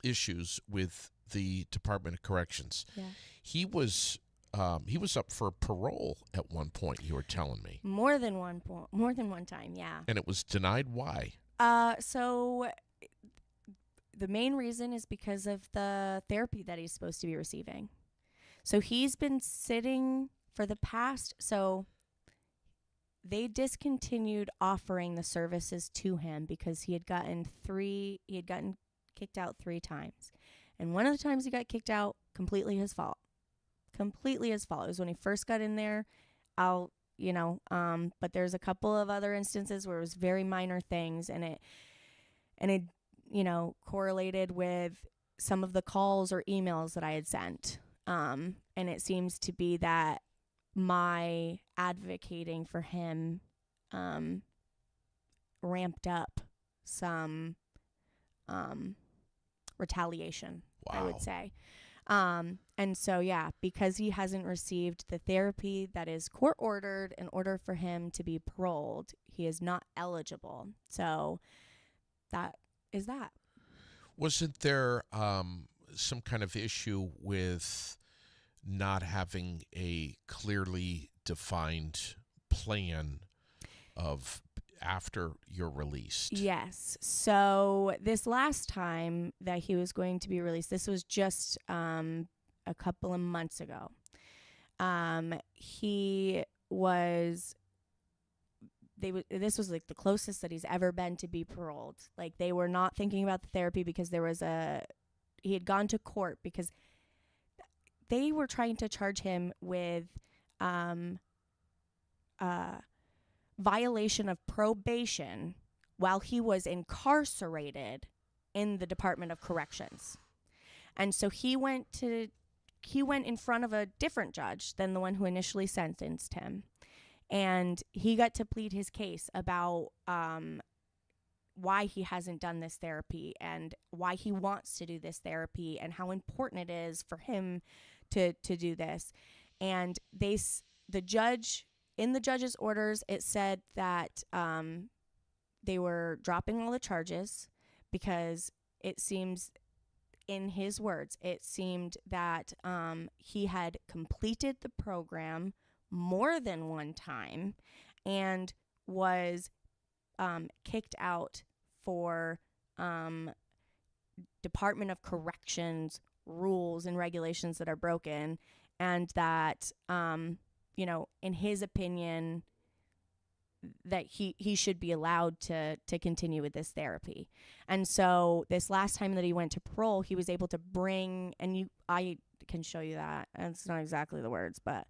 issues with the Department of Corrections. Yeah. He was up for parole at one point. You were telling me, More than one time. Yeah. and it was denied. Why? So the main reason is because of the therapy that he's supposed to be receiving. So he's been sitting for the past, so they discontinued offering the services to him because he had gotten kicked out 3 times. And one of the times he got kicked out, completely his fault. Completely his fault. It was when he first got in there. But there's a couple of other instances where it was very minor things, and it correlated with some of the calls or emails that I had sent. And it seems to be that my advocating for him ramped up some retaliation, I Wow. would say. And so, yeah, because he hasn't received the therapy that is court ordered in order for him to be paroled, he is not eligible. So that is that. Wasn't there some kind of issue with not having a clearly defined plan of after you're released? Yes. So this last time that he was going to be released, this was just a couple of months ago. This was like the closest that he's ever been to be paroled. Like, they were not thinking about the therapy because he had gone to court because they were trying to charge him with violation of probation while he was incarcerated in the Department of Corrections. And so he went in front of a different judge than the one who initially sentenced him. And he got to plead his case about why he hasn't done this therapy and why he wants to do this therapy and how important it is for him to do this. And the judge, in the judge's orders, it said that they were dropping all the charges because it seems, in his words, it seemed that he had completed the program more than one time and was kicked out for Department of Corrections rules and regulations that are broken, and that in his opinion, that he should be allowed to continue with this therapy. And so this last time that he went to parole, he was able to bring, and I can show you that, and it's not exactly the words, but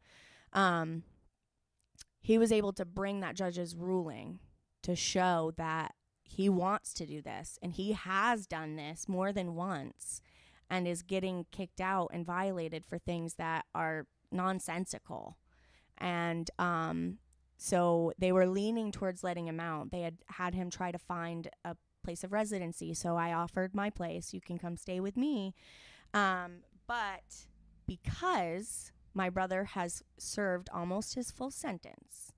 he was able to bring that judge's ruling to show that he wants to do this, and he has done this more than once and is getting kicked out and violated for things that are nonsensical. And so they were leaning towards letting him out. They had him try to find a place of residency. So I offered my place. You can come stay with me. But because my brother has served almost his full sentence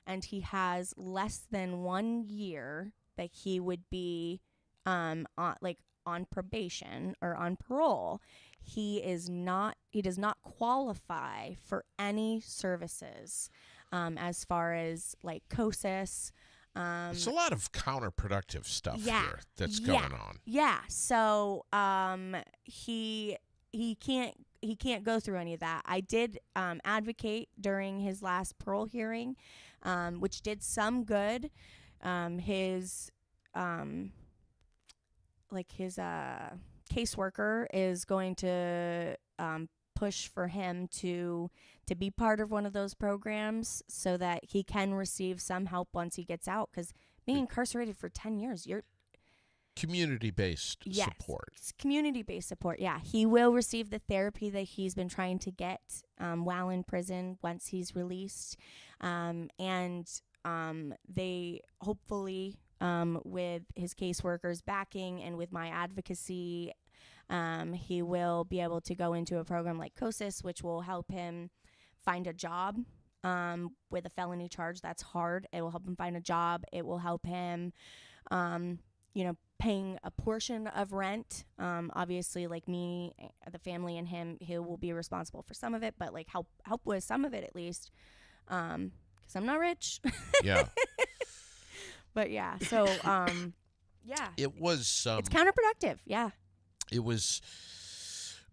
and he has less than 1 year that he would be on probation or on parole, he does not qualify for any services as far as like COSIS. It's a lot of counterproductive stuff here that's going on. Yeah. So he can't go through any of that. I did advocate during his last parole hearing, which did some good. His caseworker is going to push for him to be part of one of those programs so that he can receive some help once he gets out, because being incarcerated for 10 years, you're community-based support. It's community-based support. Yeah, he will receive the therapy that he's been trying to get while in prison once he's released, and they hopefully, with his caseworkers backing and with my advocacy, He will be able to go into a program like COSIS, which will help him find a job with a felony charge. That's hard. It will help him find a job. It will help him, paying a portion of rent. Obviously, like me, the family, and him, he will be responsible for some of it, but like help with some of it at least. Because I'm not rich. Yeah. But yeah, so yeah, It was it's counterproductive. Yeah. it was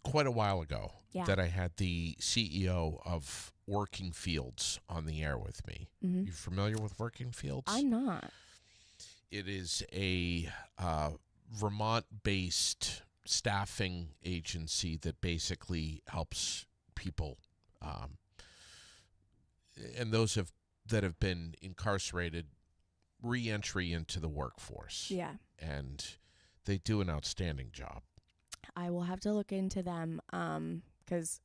quite a while ago Yeah. that I had the CEO of Working Fields on the air with me. Mhm. You familiar with Working Fields? I'm not. It is a Vermont-based staffing agency that basically helps people, and those that have been incarcerated, re-entry into the workforce. Yeah. And they do an outstanding job. I will have to look into them because,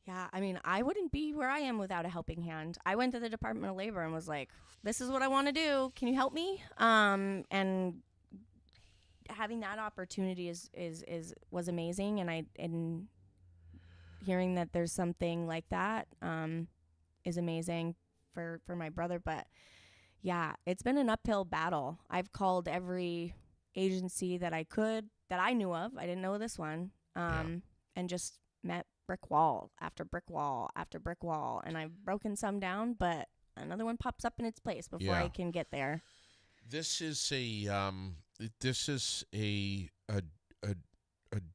yeah, I mean, I wouldn't be where I am without a helping hand. I went to the Department of Labor and was like, this is what I want to do. Can you help me? And having that opportunity was amazing. And hearing that there's something like that is amazing for my brother. But yeah, it's been an uphill battle. I've called every agency that I knew of. I didn't know this one. And just met brick wall after brick wall after brick wall. And I've broken some down, but another one pops up in its place before I can get there. This is a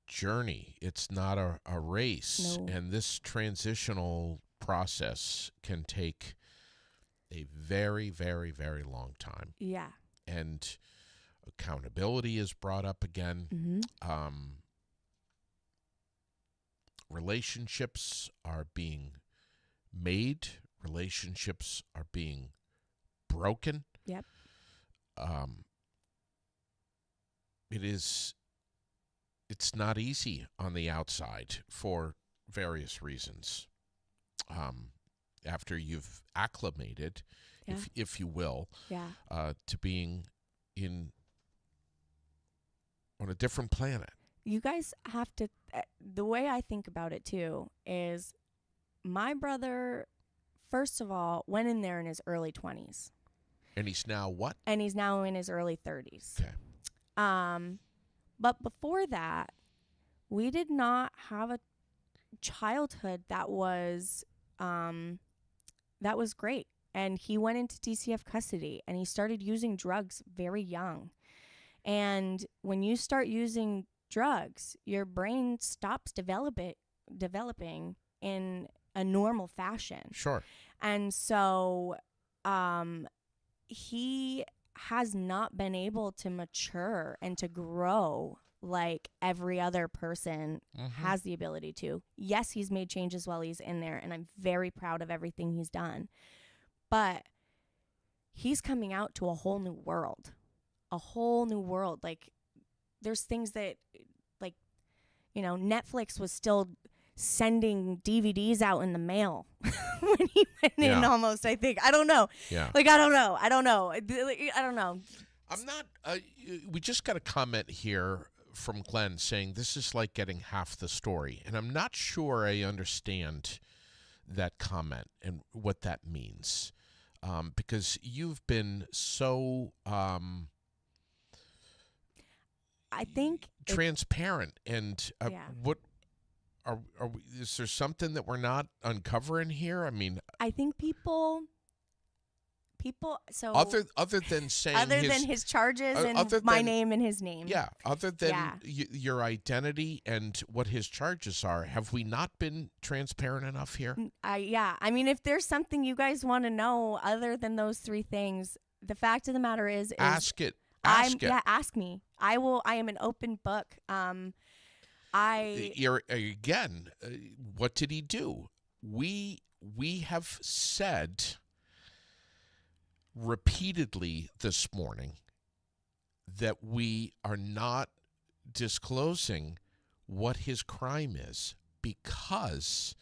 journey. It's not a race. No. And this transitional process can take a very, very, very long time. Yeah. And accountability is brought up again. Mm-hmm. Relationships are being made. Relationships are being broken. Yep. It's not easy on the outside for various reasons. After you've acclimated, Yeah. if you will, Yeah. to being on a different planet. You guys have to, the way I think about it too is my brother, first of all, went in there in his early 20s. And he's now what? And he's now in his early 30s. Okay. But before that, we did not have a childhood that was great. And he went into DCF custody and he started using drugs very young. And when you start using drugs, your brain stops developing in a normal fashion. Sure. And so he has not been able to mature and to grow like every other person has the ability to. Yes, he's made changes while he's in there, and I'm very proud of everything he's done. But he's coming out to a whole new world. A whole new world. Like, there's things that, like, Netflix was still sending DVDs out in the mail when he went in almost, I think. I don't know. Yeah. Like, I don't know. I don't know. I'm not, we just got a comment here from Glenn saying this is like getting half the story. And I'm not sure I understand that comment and what that means. Because you've been so I think transparent and what are we, is there something that we're not uncovering here? I mean, I think people so other than saying than his charges and my name and his name. Yeah, other than your identity and what his charges are, have we not been transparent enough here? I mean, if there's something you guys want to know other than those three things, the fact of the matter is ask it. Yeah, ask me. I will. I am an open book. Again, what did he do? We have said repeatedly this morning that we are not disclosing what his crime is because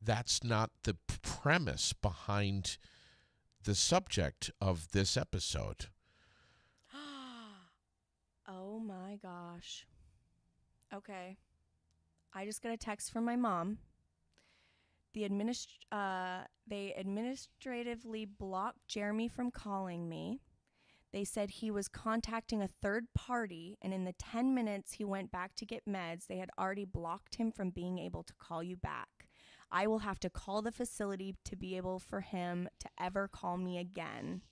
that's not the premise behind the subject of this episode. Oh my gosh. Okay. I just got a text from my mom. They administratively blocked Jeremy from calling me. They said he was contacting a third party, and in the 10 minutes he went back to get meds, they had already blocked him from being able to call you back. I will have to call the facility to be able for him to ever call me again.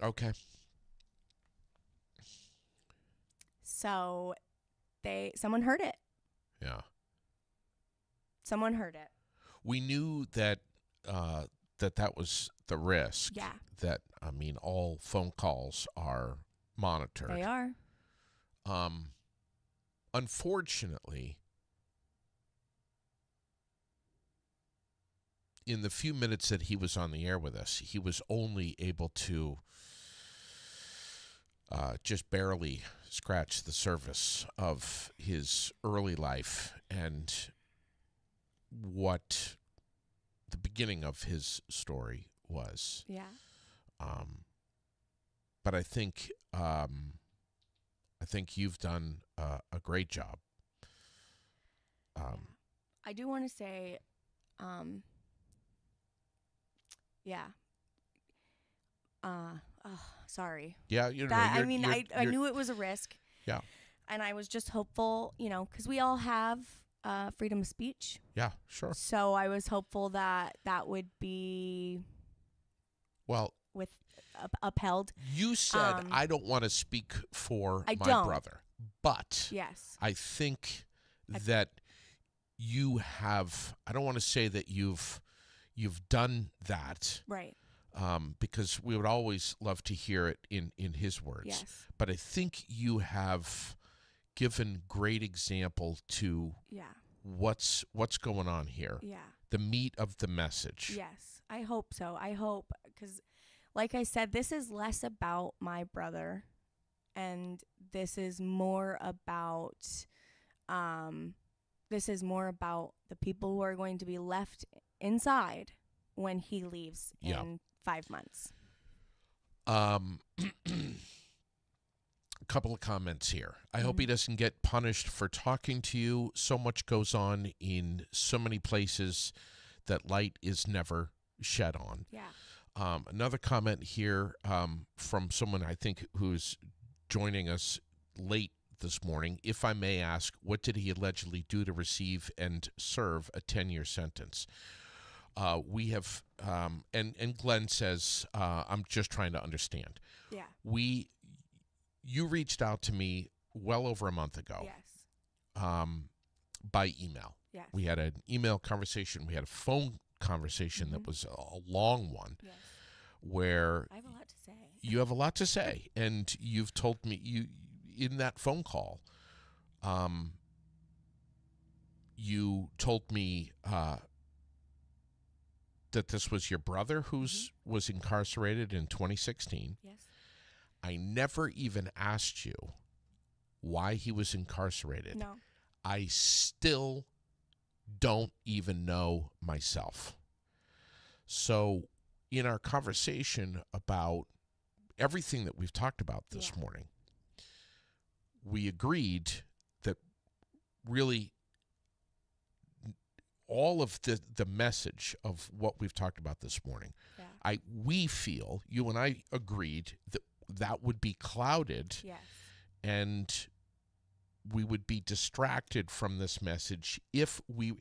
Okay. So someone heard it. Yeah. Someone heard it. We knew that that was the risk. Yeah. That, I mean, all phone calls are monitored. They are. Unfortunately, in the few minutes that he was on the air with us, he was only able to just barely scratch the surface of his early life and what the beginning of his story was. Yeah. But I think you've done a great job. I do want to say, yeah. Sorry. Yeah, you know. That, I you're, knew it was a risk. Yeah. And I was just hopeful, because we all have freedom of speech. Yeah, sure. So I was hopeful that would be upheld. You said I don't want to speak for my brother, but yes, I think that you have. I don't want to say that you've done that, right? Because we would always love to hear it in his words. Yes. But I think you have given great example to what's going on here. Yeah. The meat of the message. Yes, I hope so. I hope, because like I said, this is less about my brother, and this is more about the people who are going to be left inside when he leaves in 5 months. A couple of comments here. I hope he doesn't get punished for talking to you. So much goes on in so many places that light is never shed on. Yeah. Another comment here from someone I think who's joining us late this morning. If I may ask, what did he allegedly do to receive and serve a 10-year sentence? We have, and Glenn says, I'm just trying to understand. Yeah. You reached out to me well over a month ago. Yes. By email. Yes. We had an email conversation. We had a phone conversation that was a long one. Yes. Where I have a lot to say. You have a lot to say, and you've told me in that phone call. You told me that this was your brother who was incarcerated in 2016. Yes. I never even asked you why he was incarcerated. No. I still don't even know myself. So in our conversation about everything that we've talked about this morning, we agreed that really all of the message of what we've talked about this morning, we feel, you and I agreed that would be clouded. Yes. And we would be distracted from this message if we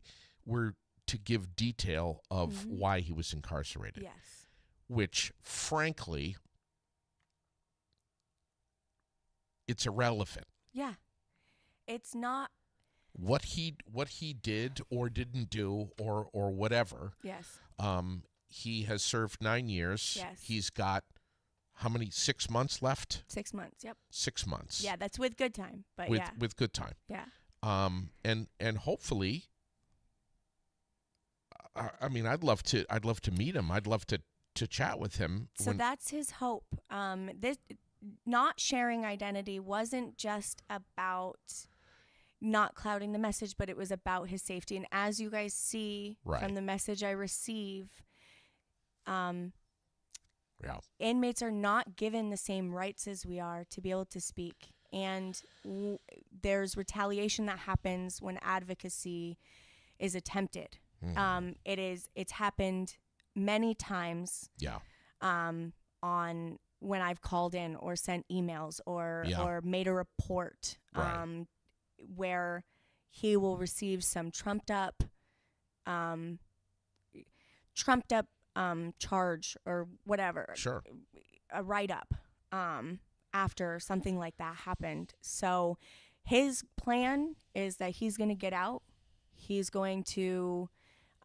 were to give detail of why he was incarcerated. Yes. Which, frankly, it's irrelevant. Yeah. It's not. What he did or didn't do or whatever. Yes. He has served 9 years. Yes. He's got how many? 6 months left? 6 months. Yep. 6 months. Yeah, that's with good time. But with good time. Yeah. And hopefully, I mean, I'd love to meet him. I'd love to chat with him. So that's his hope. This not sharing identity wasn't just about not clouding the message, but it was about his safety. And as you guys see from the message I receive, inmates are not given the same rights as we are to be able to speak And there's retaliation that happens when advocacy is attempted. It's happened many times. Yeah. On when I've called in or sent emails or Yeah. or made a report, Right. where he will receive some trumped up charge or whatever, Sure. a write up, after something like that happened. So his plan is that he's going to get out. He's going to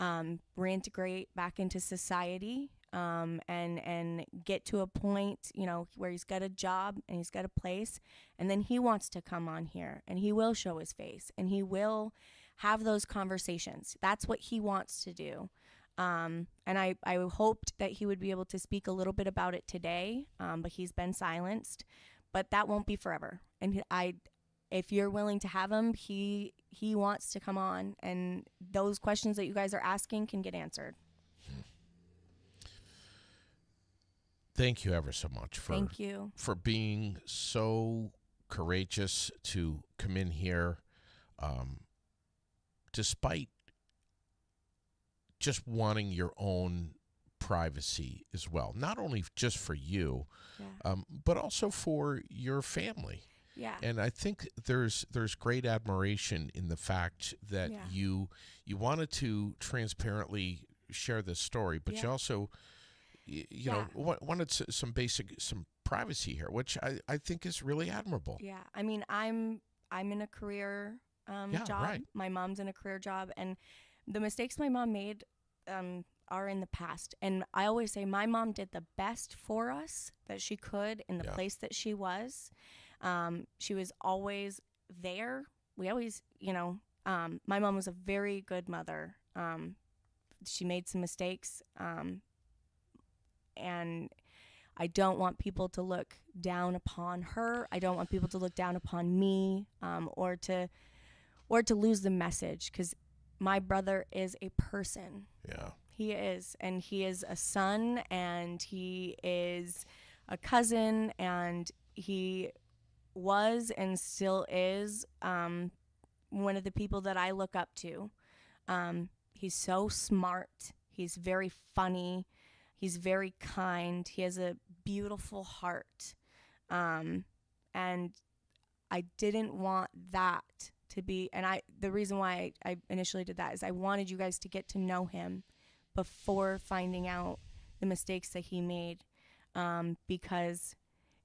reintegrate back into society, and get to a point, where he's got a job and he's got a place, and then he wants to come on here and he will show his face and he will have those conversations. That's what he wants to do. And I hoped that he would be able to speak a little bit about it today, but he's been silenced. But that won't be forever. And if you're willing to have him, he wants to come on, and those questions that you guys are asking can get answered. Thank you ever so much Thank you. for being so courageous to come in here, despite just wanting your own privacy as well. Not only just for you, Yeah. but also for your family. Yeah. And I think there's great admiration in the fact that Yeah. you wanted to transparently share this story, but you Yeah. also wanted some privacy here, which I think is really admirable. Yeah. I mean, I'm in a career job. Right. My mom's in a career job, and the mistakes my mom made are in the past. And I always say my mom did the best for us that she could in the Yeah. place that she was. She was always there. We always, my mom was a very good mother. She made some mistakes, and I don't want people to look down upon her. I don't want people to look down upon me, or to lose the message, because my brother is a person. Yeah. He is, and he is a son, and he is a cousin, and he was and still is one of the people that I look up to. He's so smart. He's very funny. He's very kind. He has a beautiful heart. And I didn't want that to be, and the reason why I initially did that is I wanted you guys to get to know him before finding out the mistakes that he made, because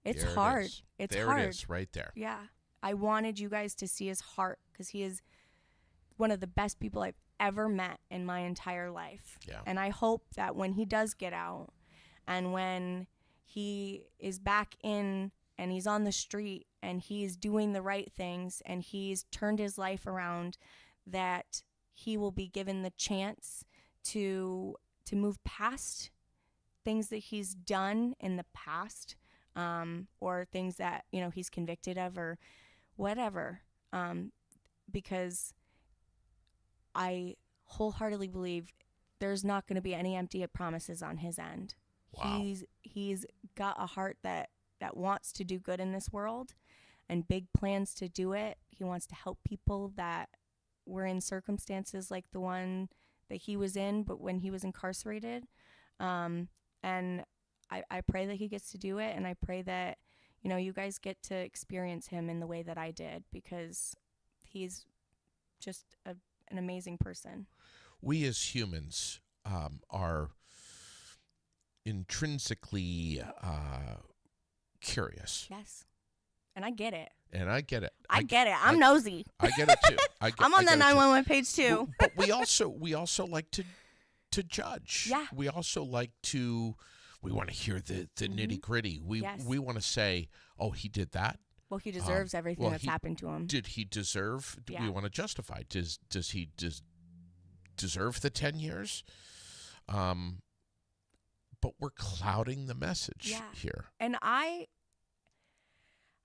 it's There it hard. is. It's there hard. it is, right there. Yeah. I wanted you guys to see his heart, because he is one of the best people I've ever met in my entire life. Yeah. And I hope that when he does get out, and when he is back in and he's on the street and he's doing the right things and he's turned his life around, that he will be given the chance to move past things that he's done in the past, or things that he's convicted of or whatever, because I wholeheartedly believe there's not going to be any empty promises on his end. Wow. He's got a heart that wants to do good in this world, and big plans to do it. He wants to help people that were in circumstances like the one that he was in, but when he was incarcerated. And I pray that he gets to do it, and I pray that you guys get to experience him in the way that I did, because he's just an amazing person. We as humans are intrinsically curious. Yes. And I get it. And I get it. I get it. I'm nosy. I get it too. I'm on I the get it too. 911 page too. But we also like to judge. Yeah. We also like to. We want to hear the nitty gritty. Yes. We want to say, oh, he did that. Well, he deserves everything well, that's happened to him. Did he deserve? Yeah. We want to justify. Does he deserve the 10 years? But we're clouding the message here. And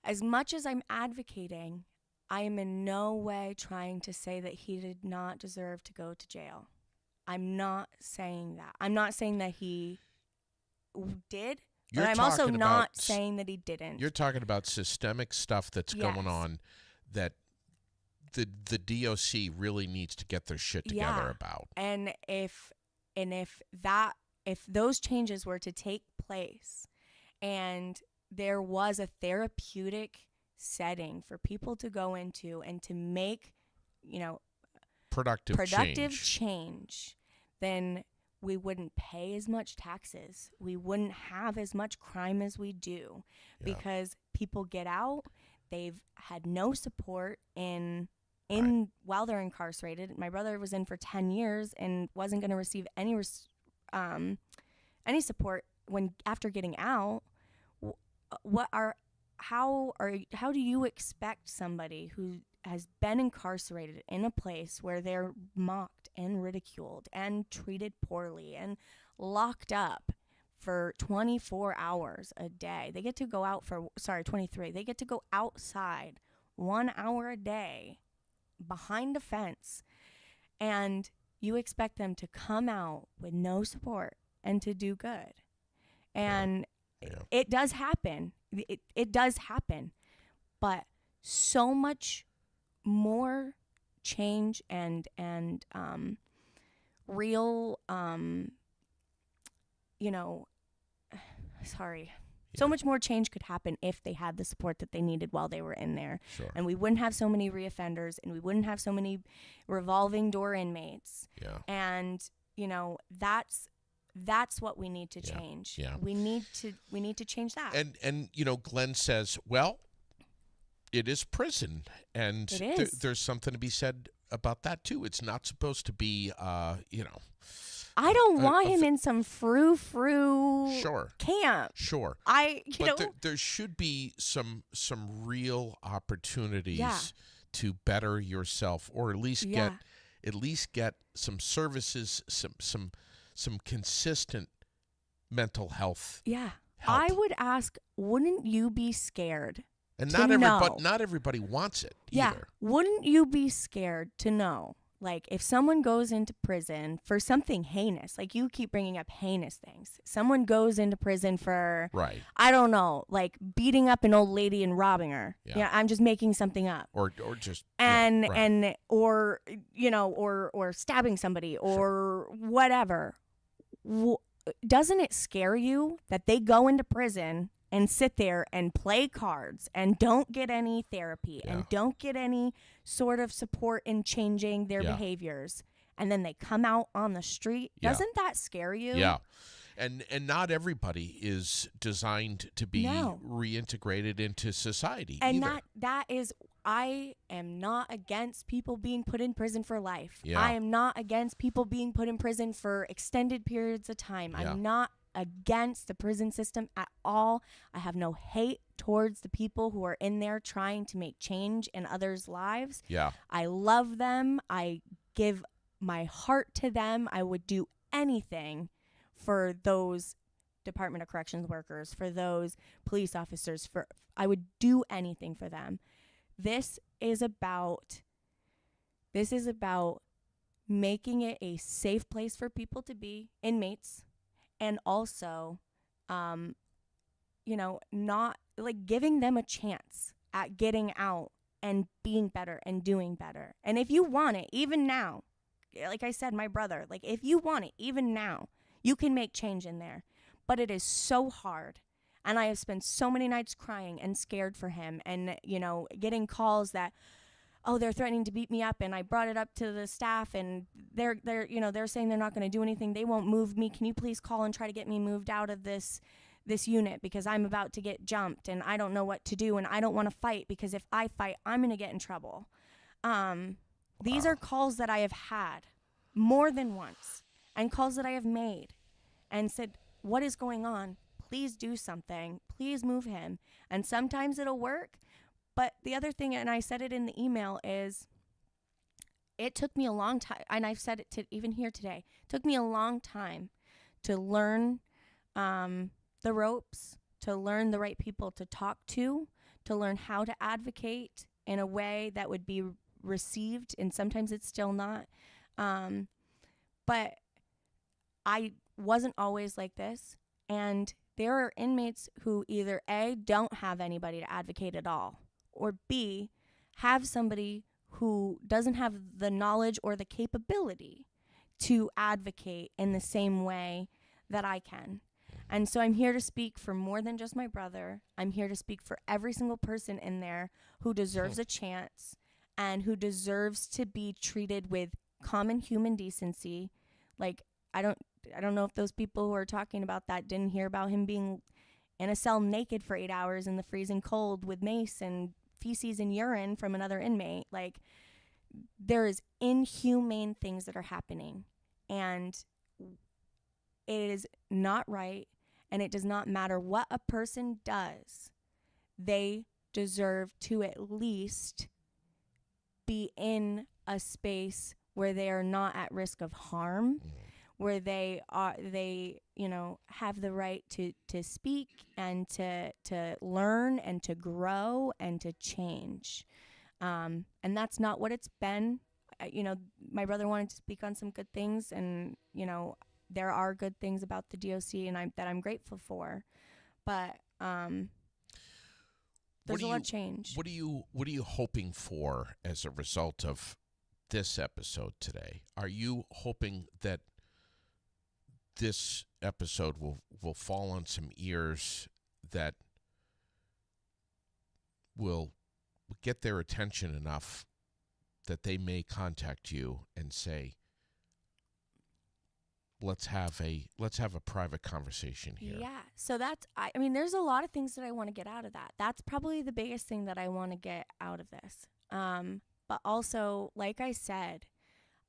as much as I'm advocating, I am in no way trying to say that he did not deserve to go to jail. I'm not saying that. I'm not saying that he did, But I'm also talking not about saying that he didn't. You're talking about systemic stuff that's going Yes. on that the DOC really needs to get their shit together about. And if those changes were to take place and there was a therapeutic setting for people to go into and to make, Productive change, then we wouldn't pay as much taxes. We wouldn't have as much crime as we do because people get out. They've had no support while they're incarcerated. My brother was in for 10 years and wasn't going to receive any support after getting out. How do you expect somebody who has been incarcerated in a place where they're mocked and ridiculed and treated poorly and locked up for 24 hours a day? They get to go out 23. They get to go outside 1 hour a day behind a fence, and you expect them to come out with no support and to do good. And it does happen. It does happen. But so much more change and real so much more change could happen if they had the support that they needed while they were in there. Sure. And we wouldn't have so many reoffenders, and we wouldn't have so many revolving door inmates. Yeah. And that's what we need to change. Yeah. We need to change that. And Glenn says, well, it is prison, and It is. There's something to be said about that too. It's not supposed to be, I don't want him in some frou-frou camp. Sure. There should be some real opportunities to better yourself, or at least get some services, some consistent mental health. Yeah. help. I would ask, wouldn't you be scared? And not not everybody wants it Yeah. either. Wouldn't you be scared to know, like, if someone goes into prison for something heinous, like you keep bringing up heinous things, someone goes into prison for, Right. I don't know, like beating up an old lady and robbing her. Yeah. Yeah, I'm just making something up. Or just or stabbing somebody or whatever. Doesn't it scare you that they go into prison and sit there and play cards and don't get any therapy and don't get any sort of support in changing their behaviors, and then they come out on the street? Doesn't that scare you? Yeah. And not everybody is designed to be reintegrated into society And either. that is, I am not against people being put in prison for life. Yeah. I am not against people being put in prison for extended periods of time. Yeah. I'm not against the prison system at all. I have no hate towards the people who are in there trying to make change in others' lives. Yeah. I love them. I give my heart to them. I would do anything for those Department of Corrections workers, for those police officers. I would do anything for them. This is about making it a safe place for people to be, inmates, and also, not like giving them a chance at getting out and being better and doing better. And if you want it, even now, like I said, my brother, like if you want it, even now, you can make change in there. But it is so hard. And I have spent so many nights crying and scared for him, and, getting calls that, oh, they're threatening to beat me up, and I brought it up to the staff, and they're saying they're not going to do anything. They won't move me. Can you please call and try to get me moved out of this unit, because I'm about to get jumped and I don't know what to do, and I don't want to fight, because if I fight, I'm going to get in trouble. These are calls that I have had more than once, and calls that I have made and said, what is going on? Please do something. Please move him. And sometimes it'll work. But the other thing, and I said it in the email, is it took me a long time, and I've said it even here today, it took me a long time to learn the ropes, to learn the right people to talk to learn how to advocate in a way that would be received, and sometimes it's still not. But I wasn't always like this, and there are inmates who either A, don't have anybody to advocate at all, or B, have somebody who doesn't have the knowledge or the capability to advocate in the same way that I can. And so I'm here to speak for more than just my brother. I'm here to speak for every single person in there who deserves a chance and who deserves to be treated with common human decency. Like, I don't know if those people who are talking about that didn't hear about him being in a cell naked for 8 hours in the freezing cold with mace and feces and urine from another inmate. Like, there is inhumane things that are happening, and it is not right, and it does not matter what a person does. They deserve to at least be in a space where they are not at risk of harm, where they have the right to speak and to learn and to grow and to change. And that's not what it's been. My brother wanted to speak on some good things, and there are good things about the DOC, and I'm grateful for. But there's a lot of change. What are you hoping for as a result of this episode today? Are you hoping that this episode will fall on some ears that will get their attention enough that they may contact you and say, let's have a private conversation here? Yeah. So there's a lot of things that I want to get out of that. That's probably the biggest thing that I want to get out of this. But also, like I said,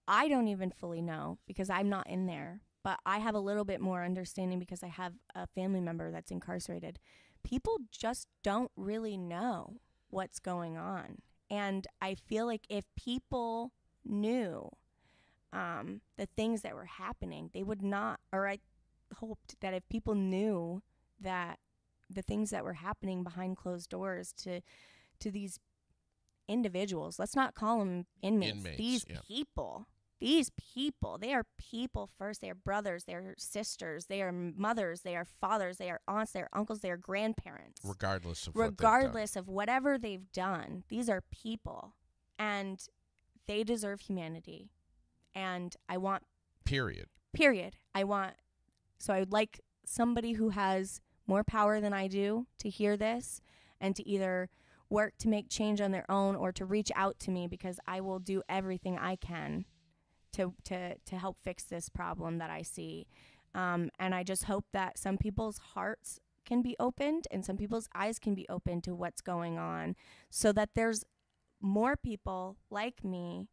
I don't even fully know because I'm not in there, but I have a little bit more understanding because I have a family member that's incarcerated. People just don't really know what's going on. And I feel like if people knew the things that were happening, they would not, or I hoped that if people knew that the things that were happening behind closed doors to these individuals, let's not call them inmates, these people, they are people first. They are brothers, they are sisters, they are mothers, they are fathers, they are aunts, they are uncles, they are grandparents. Regardless of whatever they've done, these are people, and they deserve humanity. And I want... Period. I would like somebody who has more power than I do to hear this and to either work to make change on their own or to reach out to me, because I will do everything I can to help fix this problem that I see. And I just hope that some people's hearts can be opened and some people's eyes can be opened to what's going on, so that there's more people like me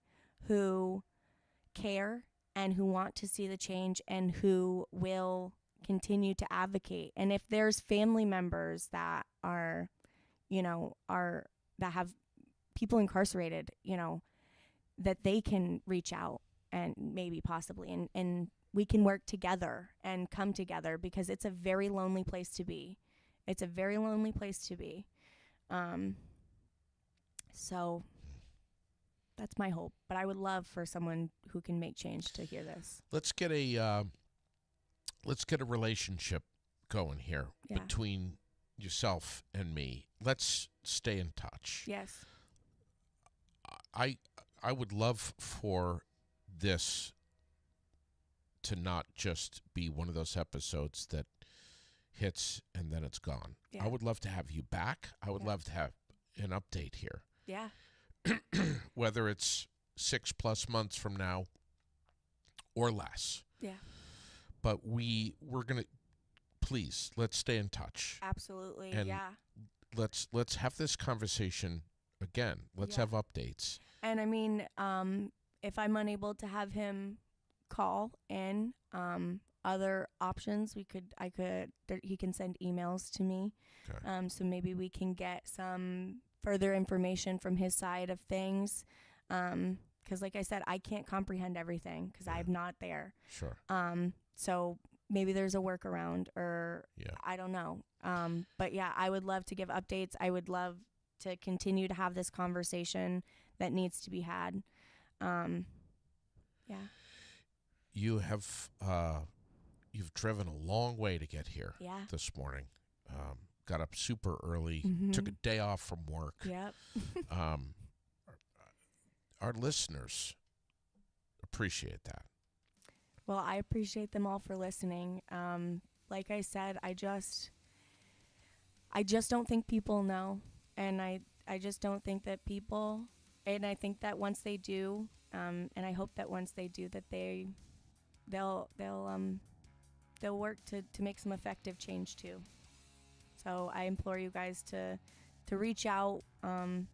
who care and who want to see the change and who will continue to advocate. And if there's family members that are that have people incarcerated, that they can reach out and maybe possibly and we can work together and come together, because it's a very lonely place to be. So that's my hope. But I would love for someone who can make change to hear this. Let's get a relationship going here between yourself and me. Let's stay in touch. Yes. I would love for this to not just be one of those episodes that hits and then it's gone. Yeah. I would love to have you back. I would love to have an update here. Yeah. Whether it's 6+ months from now or less. Yeah. But we're going to, please, let's stay in touch. Absolutely. And yeah. Let's have this conversation again. Let's have updates. And I mean, if I'm unable to have him call in, other options, he can send emails to me. Okay. So maybe we can get some further information from his side of things. 'Cause like I said, I can't comprehend everything because I'm not there. Sure. So maybe there's a workaround, or I don't know. But yeah, I would love to give updates. I would love to continue to have this conversation that needs to be had. Yeah. You have you've driven a long way to get here Yeah. this morning. Got up super early, Mhm. took a day off from work. Yep. Our listeners appreciate that. Well, I appreciate them all for listening. Like I said, I just don't think people know, and I just don't think that people, and I think that once they do, and I hope that once they do, that they'll work to make some effective change too. So I implore you guys to reach out, and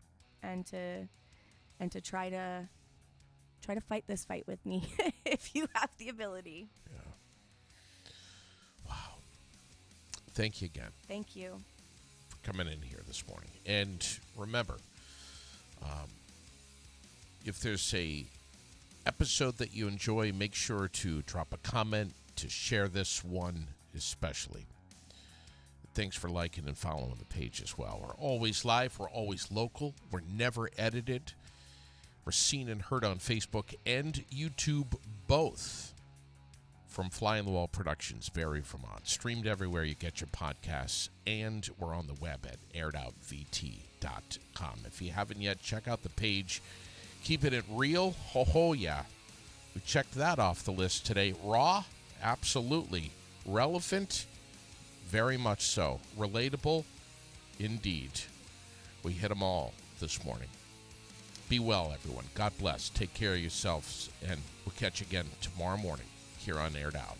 to try to fight this fight with me if you have the ability. Wow. Thank you again Thank you. for coming in here this morning. And remember, if there's a episode that you enjoy, make sure to drop a comment, to share this one especially. Thanks for liking and following the page as well. We're always live. We're always local. We're never edited. We're seen and heard on Facebook and YouTube both from Fly on the Wall Productions, Barrie, Vermont. Streamed everywhere you get your podcasts, and we're on the web at airedout.vt.com. If you haven't yet, check out the page. Keeping it real. Ho, yeah. We checked that off the list today. Raw? Absolutely. Relevant? Very much so. Relatable? Indeed. We hit them all this morning. Be well, everyone. God bless. Take care of yourselves, and we'll catch you again tomorrow morning here on Aired Out.